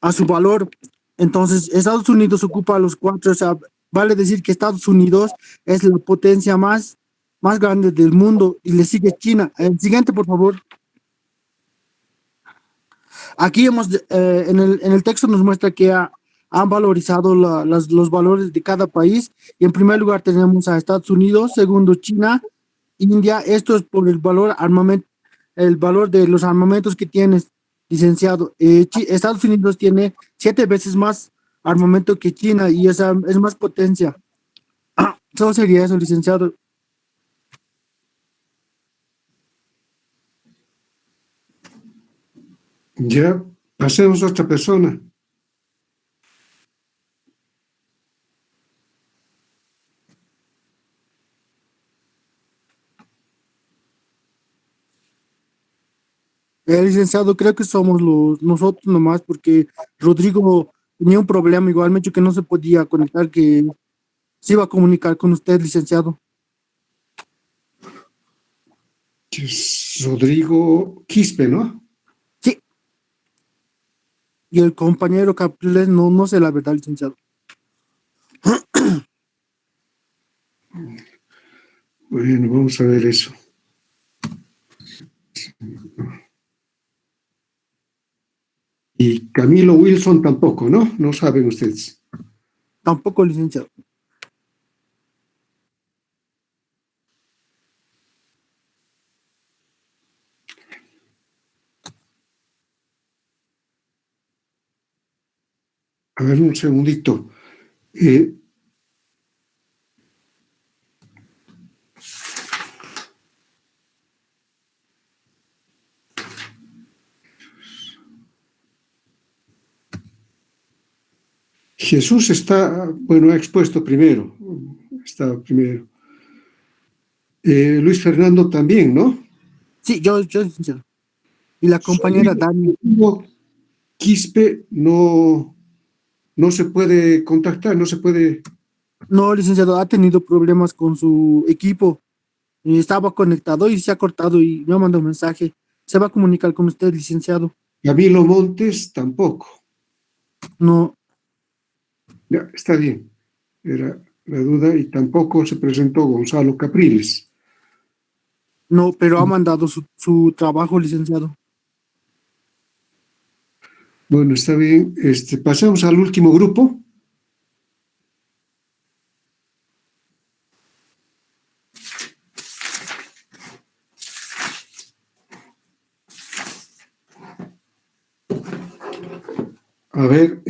a su valor. Entonces, Estados Unidos ocupa los cuatro, o sea, vale decir que Estados Unidos es la potencia más grande del mundo y le sigue China. El siguiente, por favor. Aquí en el texto nos muestra que han valorizado los valores de cada país y en primer lugar tenemos a Estados Unidos, segundo China, India. Esto es por el valor de los armamentos que tienes, licenciado. Estados Unidos tiene 7 veces más armamento que China y es más potencia. Solo sería eso, licenciado. Ya, pasemos a otra persona. Licenciado, creo que somos nosotros nomás, porque Rodrigo tenía un problema igualmente que no se podía conectar, que se iba a comunicar con usted, licenciado. Es Rodrigo Quispe, ¿no? Sí. Y el compañero Capriles, no sé la verdad, licenciado. Bueno, vamos a ver eso. Y Camilo Wilson tampoco, ¿no? No saben ustedes. Tampoco, licenciado. A ver, un segundito. Jesús está, bueno, ha expuesto primero. Está primero. Luis Fernando también, ¿no? Sí, yo, licenciado. Y la compañera Dani. Quispe no se puede contactar, no se puede. No, licenciado, ha tenido problemas con su equipo. Y estaba conectado y se ha cortado y me ha mandado un mensaje. Se va a comunicar con usted, licenciado. Camilo Montes tampoco. No. Ya, está bien. Era la duda y tampoco se presentó Gonzalo Capriles. No, pero ha mandado su trabajo, licenciado. Bueno, está bien. Pasemos al último grupo. A ver,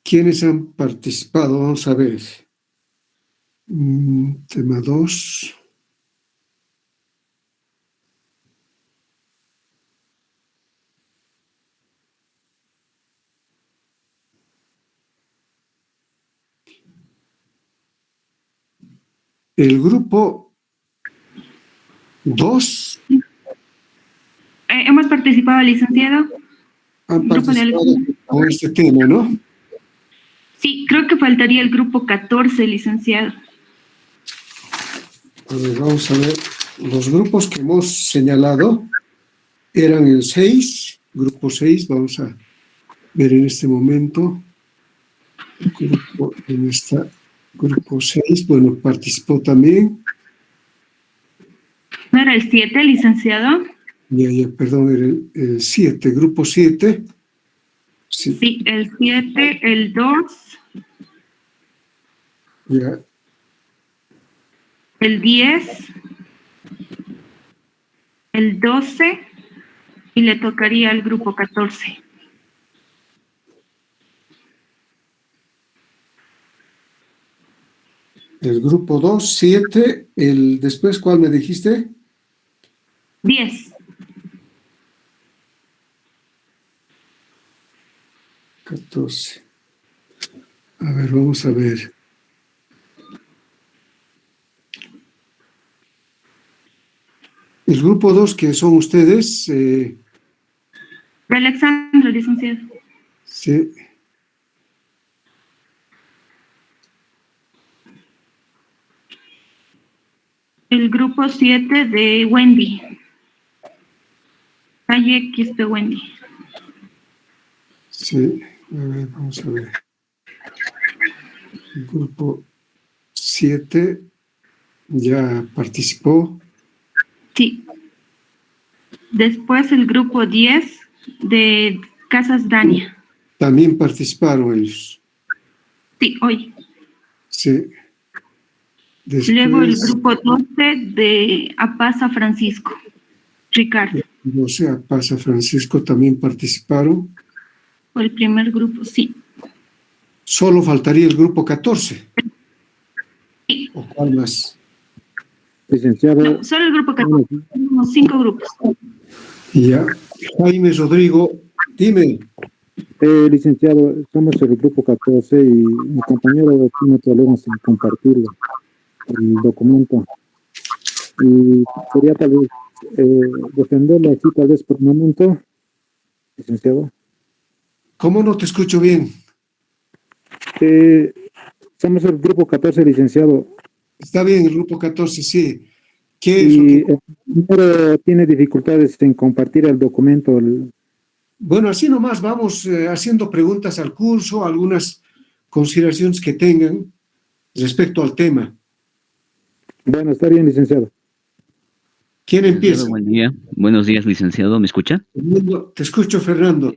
¿quiénes han participado? Vamos a ver. Tema 2. El grupo 2. Hemos participado, licenciado. Han participado con este tema, ¿no? Sí, creo que faltaría el grupo 14, licenciado. A ver, vamos a ver. Los grupos que hemos señalado eran el 6, grupo 6, vamos a ver en este momento. Grupo 6, bueno, participó también. ¿No era el 7, licenciado? Ya, perdón, era el 7, grupo 7. Sí, el 7, el 2. Ya. El 10. El 12. Y le tocaría al grupo 14. El grupo 2, 7, después, ¿cuál me dijiste? 10. 14. A ver, vamos a ver. El grupo 2, que son ustedes, Alexandra, licenciado. sí. El grupo 7 de Wendy. Calle Quispe Wendy. Sí, a ver, vamos a ver. El grupo 7 ya participó. Sí. Después el grupo 10 de Casas Dania. También participaron ellos. Sí, hoy. Sí. Luego el Después, grupo 12 de Apaza Francisco. Ricardo. o sea, Pasa Francisco también participaron. Fue el primer grupo, sí. Solo faltaría el grupo 14. Sí. ¿O cuál más? Licenciado. No, solo el grupo 14. Tenemos 5 grupos. Ya. Jaime Rodrigo, dime. Licenciado, somos el grupo 14 y mi compañero tiene problemas en compartirlo, el documento. Y quería tal vez defenderlo así, tal vez por un momento, licenciado. ¿Cómo no te escucho bien? Somos el grupo 14, licenciado. Está bien, el grupo 14, sí. ¿Qué es Y lo que... el compañero tiene dificultades en compartir el documento. Bueno, así nomás vamos haciendo preguntas al curso, algunas consideraciones que tengan respecto al tema. Bueno, está bien, licenciado. ¿Quién empieza? Buen día. Buenos días, licenciado. ¿Me escucha? Te escucho, Fernando.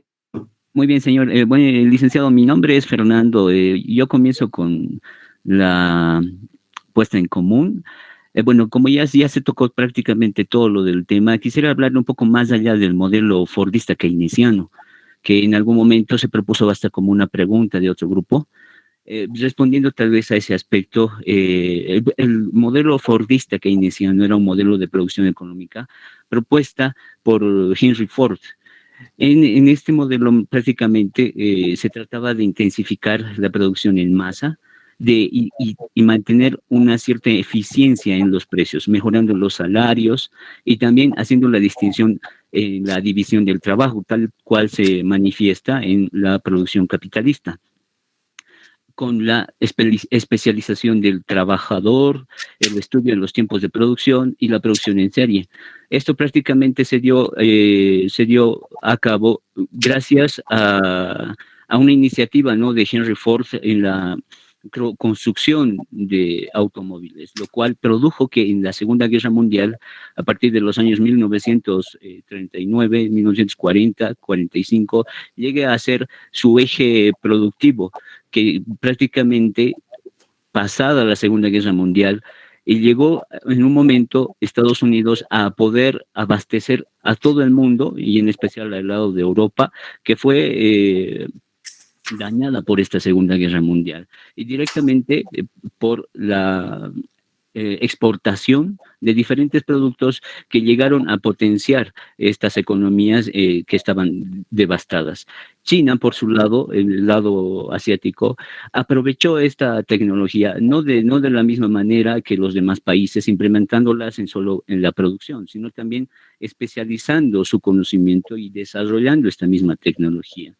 Muy bien, señor. Bueno, licenciado, mi nombre es Fernando. Yo comienzo con la puesta en común. Bueno, como ya se tocó prácticamente todo lo del tema, quisiera hablar un poco más allá del modelo fordista keynesiano, que en algún momento se propuso hasta como una pregunta de otro grupo. Respondiendo tal vez a ese aspecto, el modelo fordista keynesiano era un modelo de producción económica propuesta por Henry Ford. En este modelo prácticamente se trataba de intensificar la producción en masa y mantener una cierta eficiencia en los precios, mejorando los salarios y también haciendo la distinción en la división del trabajo, tal cual se manifiesta en la producción capitalista, con la especialización del trabajador, el estudio de los tiempos de producción y la producción en serie. Esto prácticamente se dio a cabo gracias a una iniciativa, ¿no?, de Henry Ford en la construcción de automóviles, lo cual produjo que en la Segunda Guerra Mundial, a partir de los años 1939, 1940, 45, llegue a ser su eje productivo, que prácticamente pasada la Segunda Guerra Mundial, y llegó en un momento Estados Unidos a poder abastecer a todo el mundo, y en especial al lado de Europa, que fue dañada por esta Segunda Guerra Mundial, y directamente por la exportación de diferentes productos que llegaron a potenciar estas economías que estaban devastadas. China, por su lado, el lado asiático, aprovechó esta tecnología, no de la misma manera que los demás países, implementándolas solo en la producción, sino también especializando su conocimiento y desarrollando esta misma tecnología.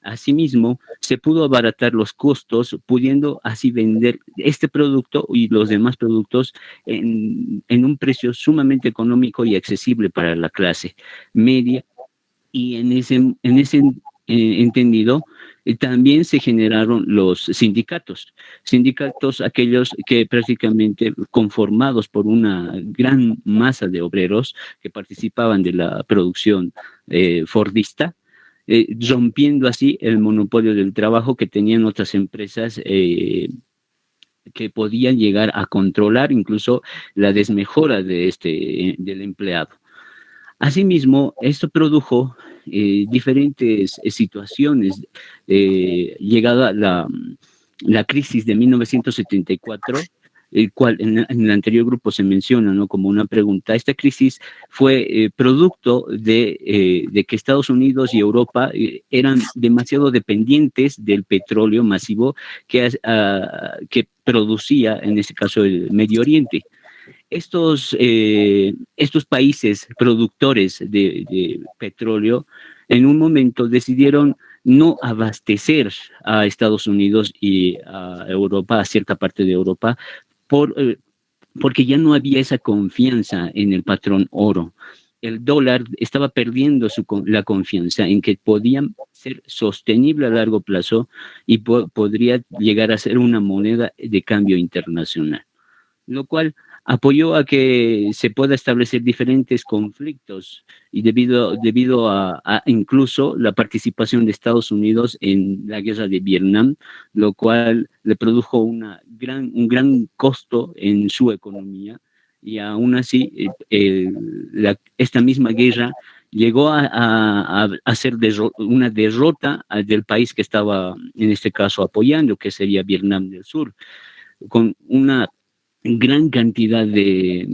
Asimismo, se pudo abaratar los costos, pudiendo así vender este producto y los demás productos en un precio sumamente económico y accesible para la clase media. Y en ese entendido, también se generaron los sindicatos aquellos que prácticamente conformados por una gran masa de obreros que participaban de la producción fordista, rompiendo así el monopolio del trabajo que tenían otras empresas que podían llegar a controlar incluso la desmejora del empleado. Asimismo, esto produjo diferentes situaciones. Llegada la crisis de 1974, el cual en el anterior grupo se menciona, ¿no? Como una pregunta. Esta crisis fue producto de que Estados Unidos y Europa eran demasiado dependientes del petróleo masivo que producía, en este caso, el Medio Oriente. Estos países productores de petróleo en un momento decidieron no abastecer a Estados Unidos y a Europa, a cierta parte de Europa, porque ya no había esa confianza en el patrón oro. El dólar estaba perdiendo la confianza en que podían ser sostenible a largo plazo y podría llegar a ser una moneda de cambio internacional, lo cual apoyó a que se pueda establecer diferentes conflictos y debido a incluso la participación de Estados Unidos en la guerra de Vietnam, lo cual le produjo un gran costo en su economía, y aún así esta misma guerra llegó a ser una derrota del país que estaba en este caso apoyando, que sería Vietnam del Sur, con una gran cantidad de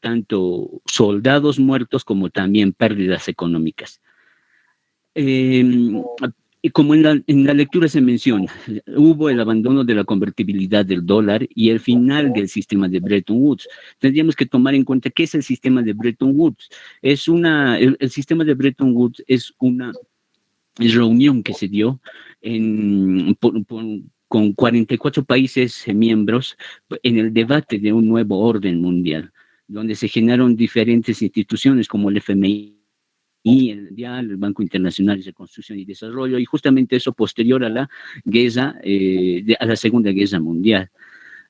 tanto soldados muertos como también pérdidas económicas. Y como en la lectura se menciona, hubo el abandono de la convertibilidad del dólar y el final del sistema de Bretton Woods. Tendríamos que tomar en cuenta qué es el sistema de Bretton Woods. El sistema de Bretton Woods es una reunión que se dio con 44 países miembros en el debate de un nuevo orden mundial, donde se generaron diferentes instituciones como el FMI, el Mundial, el Banco Internacional de Reconstrucción y Desarrollo, y justamente eso posterior a la guerra, a la Segunda Guerra Mundial.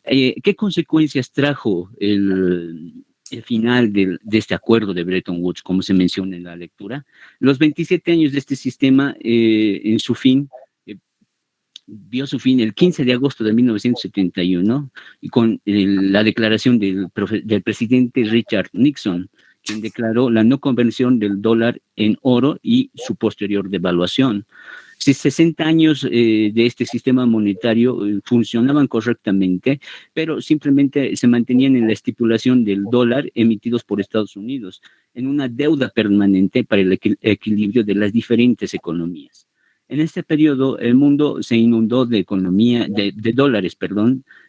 ¿Qué consecuencias trajo el final de este acuerdo de Bretton Woods, como se menciona en la lectura? Los 27 años de este sistema en su fin, vio su fin el 15 de agosto de 1971 y con la declaración del presidente Richard Nixon, quien declaró la no conversión del dólar en oro y su posterior devaluación. 60 años de este sistema monetario funcionaban correctamente, pero simplemente se mantenían en la estipulación del dólar emitidos por Estados Unidos, en una deuda permanente para el equilibrio de las diferentes economías. En este periodo, el mundo se inundó de dólares.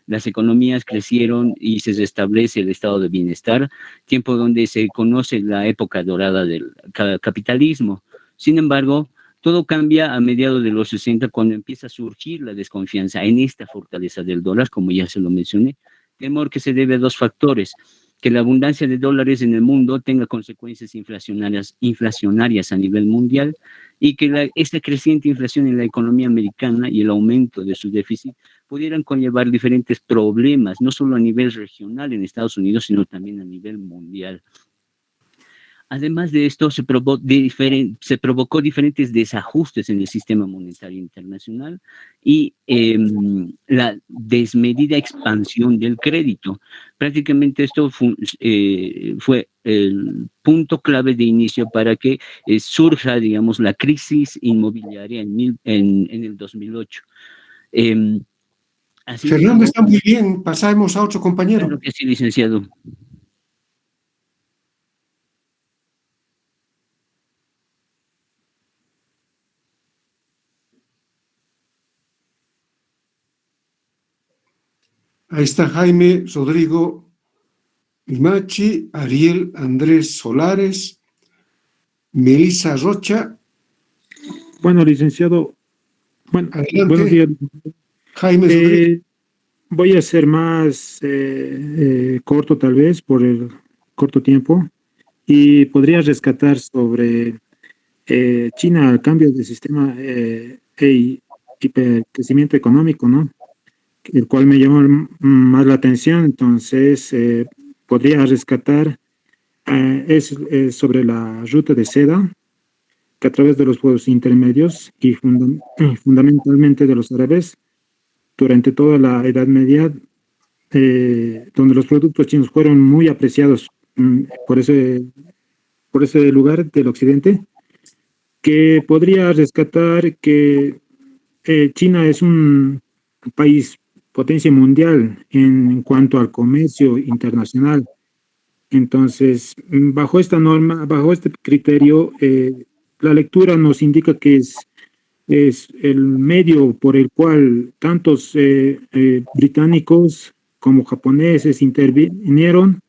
Las economías crecieron y se restablece el estado de bienestar, tiempo donde se conoce la época dorada del capitalismo. Sin embargo, todo cambia a mediados de los 60, cuando empieza a surgir la desconfianza en esta fortaleza del dólar, como ya se lo mencioné, temor que se debe a dos factores: que la abundancia de dólares en el mundo tenga consecuencias inflacionarias a nivel mundial, y que esta creciente inflación en la economía americana y el aumento de su déficit pudieran conllevar diferentes problemas, no solo a nivel regional en Estados Unidos, sino también a nivel mundial. Además de esto, se provocó diferentes desajustes en el sistema monetario internacional y la desmedida expansión del crédito. Prácticamente esto fue el punto clave de inicio para que surja, digamos, la crisis inmobiliaria en el 2008. Fernando, está muy bien. Pasamos a otro compañero. Claro que sí, licenciado. Ahí está Jaime, Rodrigo Limachi, Ariel Andrés Solares, Melissa Rocha. Bueno, licenciado, adelante. Buenos días. Jaime Rodrigo. Voy a ser más corto tal vez por el corto tiempo, y podría rescatar sobre China, el cambio de sistema y crecimiento económico, ¿no? El cual me llamó más la atención. Entonces, podría rescatar es sobre la ruta de seda, que a través de los pueblos intermedios y fundamentalmente de los árabes, durante toda la Edad Media, donde los productos chinos fueron muy apreciados por ese lugar del occidente, que podría rescatar que China es un país potencia mundial en cuanto al comercio internacional. Entonces, bajo esta norma, bajo este criterio, la lectura nos indica que es el medio por el cual tantos británicos como japoneses intervinieron,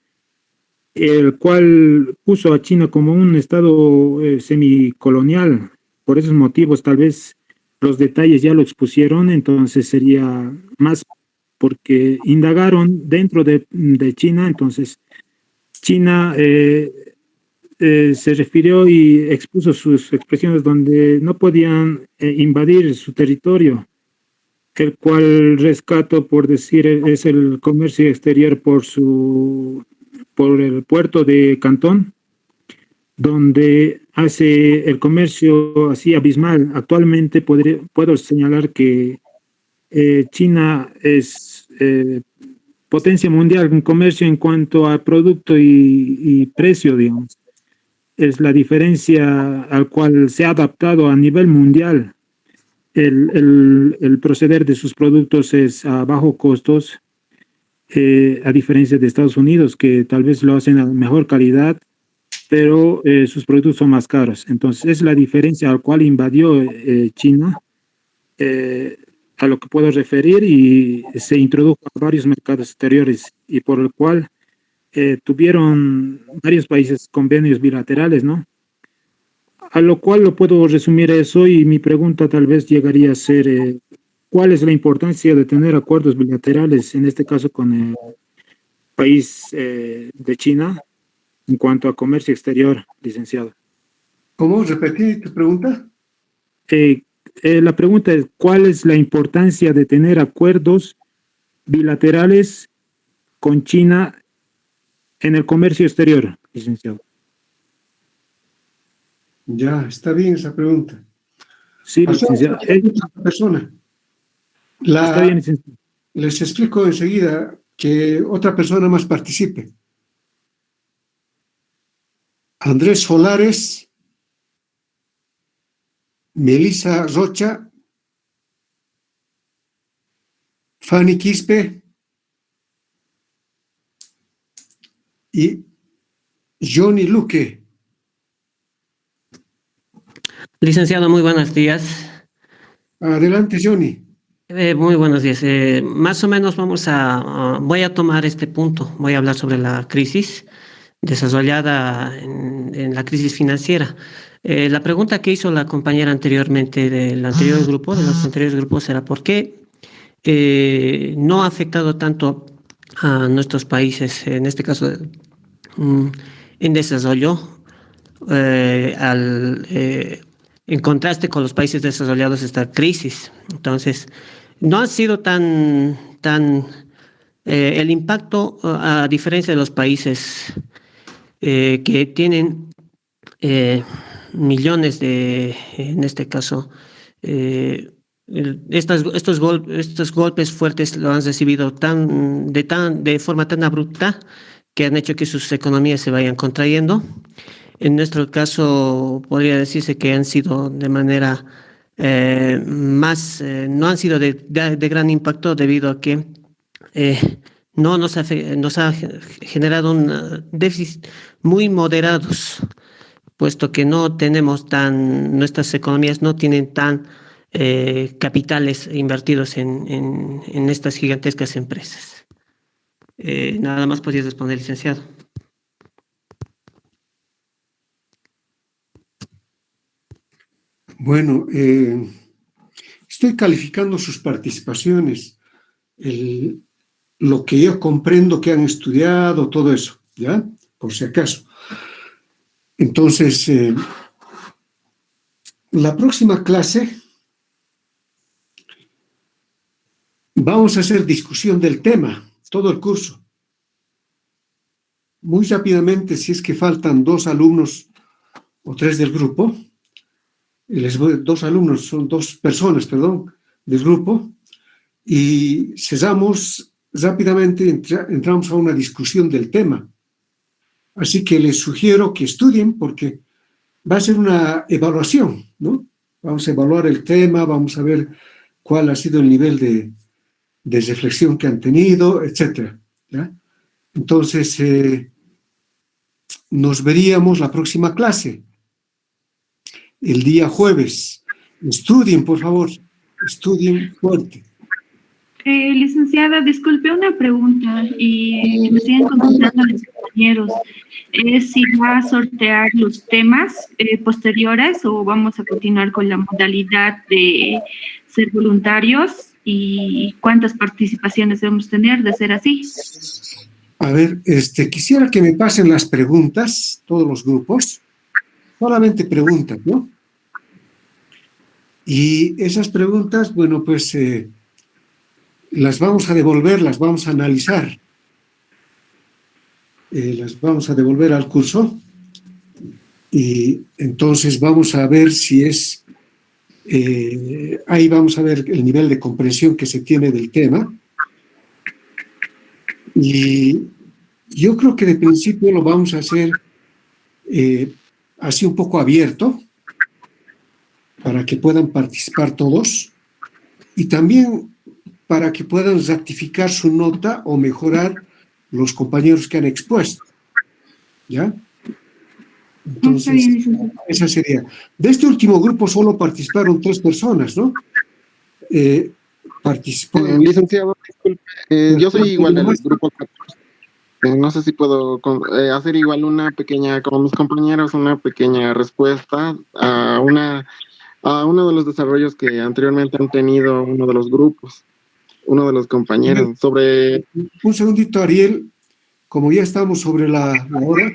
el cual puso a China como un estado semicolonial. Por esos motivos, tal vez los detalles ya lo expusieron, entonces sería más porque indagaron dentro de China, entonces China se refirió y expuso sus expresiones donde no podían invadir su territorio, el cual rescato, por decir, es el comercio exterior por el puerto de Cantón, donde hace el comercio así abismal. Actualmente puedo señalar que China es potencia mundial en comercio en cuanto a producto y precio, digamos. Es la diferencia al cual se ha adaptado a nivel mundial. El proceder de sus productos es a bajo costos, a diferencia de Estados Unidos, que tal vez lo hacen a mejor calidad, pero sus productos son más caros. Entonces, es la diferencia al cual invadió China, a lo que puedo referir, y se introdujo a varios mercados exteriores, y por el cual tuvieron varios países convenios bilaterales, ¿no? A lo cual lo puedo resumir eso, y mi pregunta tal vez llegaría a ser, ¿cuál es la importancia de tener acuerdos bilaterales, en este caso con el país de China, en cuanto a comercio exterior, licenciado? ¿Cómo? ¿Repetir tu pregunta? La pregunta es, ¿cuál es la importancia de tener acuerdos bilaterales con China en el comercio exterior, licenciado? Ya, está bien esa pregunta. Sí, licenciado. Persona. Está bien, licenciado. Les explico enseguida que otra persona más participe. Andrés Solares, Melissa Rocha, Fanny Quispe y Johnny Luque. Licenciado, muy buenos días. Adelante, Johnny. Muy buenos días. Más o menos voy a tomar este punto. Voy a hablar sobre la crisis desarrollada en la crisis financiera. La pregunta que hizo la compañera anteriormente de los anteriores grupos, era ¿por qué no ha afectado tanto a nuestros países, en este caso en desarrollo, en contraste con los países desarrollados esta crisis? Entonces, no ha sido tan el impacto, a diferencia de los países que tienen millones en este caso, estos golpes fuertes lo han recibido de forma tan abrupta que han hecho que sus economías se vayan contrayendo. En nuestro caso, podría decirse que han sido de manera no han sido de gran impacto, debido a que nos ha generado un déficit muy moderados, puesto que nuestras economías no tienen tan capitales invertidos en estas gigantescas empresas. Nada más podría responder, licenciado. Bueno, estoy calificando sus participaciones, lo que yo comprendo que han estudiado, todo eso, ¿ya? Por si acaso. Entonces, la próxima clase vamos a hacer discusión del tema, todo el curso. Muy rápidamente, si es que faltan 2 alumnos o 3 del grupo, son 2 personas, perdón, del grupo, y cesamos rápidamente, entramos a una discusión del tema. Así que les sugiero que estudien, porque va a ser una evaluación, ¿no? Vamos a evaluar el tema, vamos a ver cuál ha sido el nivel de de reflexión que han tenido, etcétera, ¿ya? Entonces, nos veríamos la próxima clase, el día jueves. Estudien, por favor, estudien fuerte. Licenciada, disculpe una pregunta y me siguen consultando los compañeros. ¿Si va a sortear los temas posteriores o vamos a continuar con la modalidad de ser voluntarios y cuántas participaciones debemos tener de ser así? A ver, quisiera que me pasen las preguntas, todos los grupos, solamente preguntas, ¿no? Y esas preguntas, bueno, pues las vamos a devolver, las vamos a analizar. Las vamos a devolver al curso y entonces vamos a ver si es, ahí vamos a ver el nivel de comprensión que se tiene del tema. Y yo creo que de principio lo vamos a hacer así un poco abierto para que puedan participar todos y también para que puedan ratificar su nota o mejorar los compañeros que han expuesto. ¿Ya? Entonces, esa sería. De este último grupo solo participaron 3 personas, ¿no? Participó. Licenciado, disculpe, yo soy igual del grupo 14. No sé si puedo hacer igual una pequeña, como mis compañeros, una pequeña respuesta a uno de los desarrollos que anteriormente han tenido uno de los grupos, uno de los compañeros, sobre... Un segundito, Ariel, como ya estamos sobre la hora,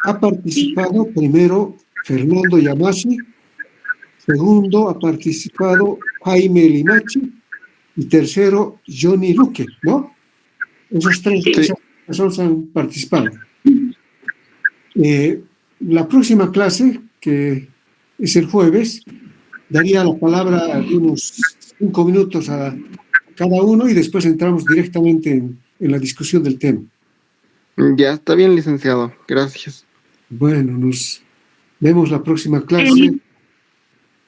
ha participado primero Fernando Yamasi, segundo ha participado Jaime Limachi y tercero Johnny Luque, ¿no? Esos 3 personas han participado. La próxima clase, que es el jueves, daría la palabra de unos 5 minutos a cada uno y después entramos directamente en la discusión del tema. Ya está bien, licenciado. Gracias. Bueno, nos vemos la próxima clase.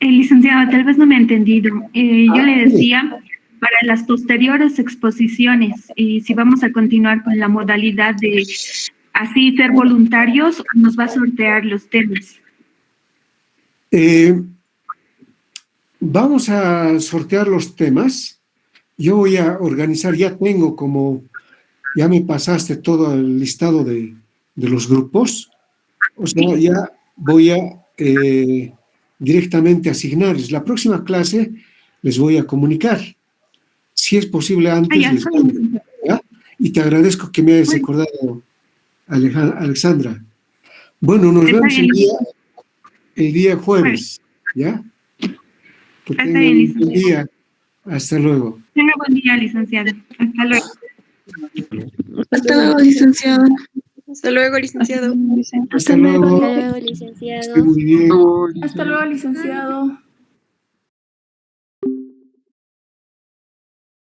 Licenciado, tal vez no me ha entendido. Yo le decía, para las posteriores exposiciones, si vamos a continuar con la modalidad de así ser voluntarios, o nos va a sortear los temas. Vamos a sortear los temas. Yo voy a organizar, ya tengo ya me pasaste todo el listado de los grupos. O sea, ya voy a directamente asignares. La próxima clase les voy a comunicar. Si es posible antes, ¿ya? Y te agradezco que me hayas recordado, Alexandra. Bueno, nos vemos el día jueves, ¿ya? Que tengan un buen día. Hasta luego. Tenga buen día, licenciado. Hasta luego. Hasta luego, licenciado. Hasta luego, licenciado. Hasta luego. Hasta luego, licenciado. Muy bien. Hasta luego, licenciado.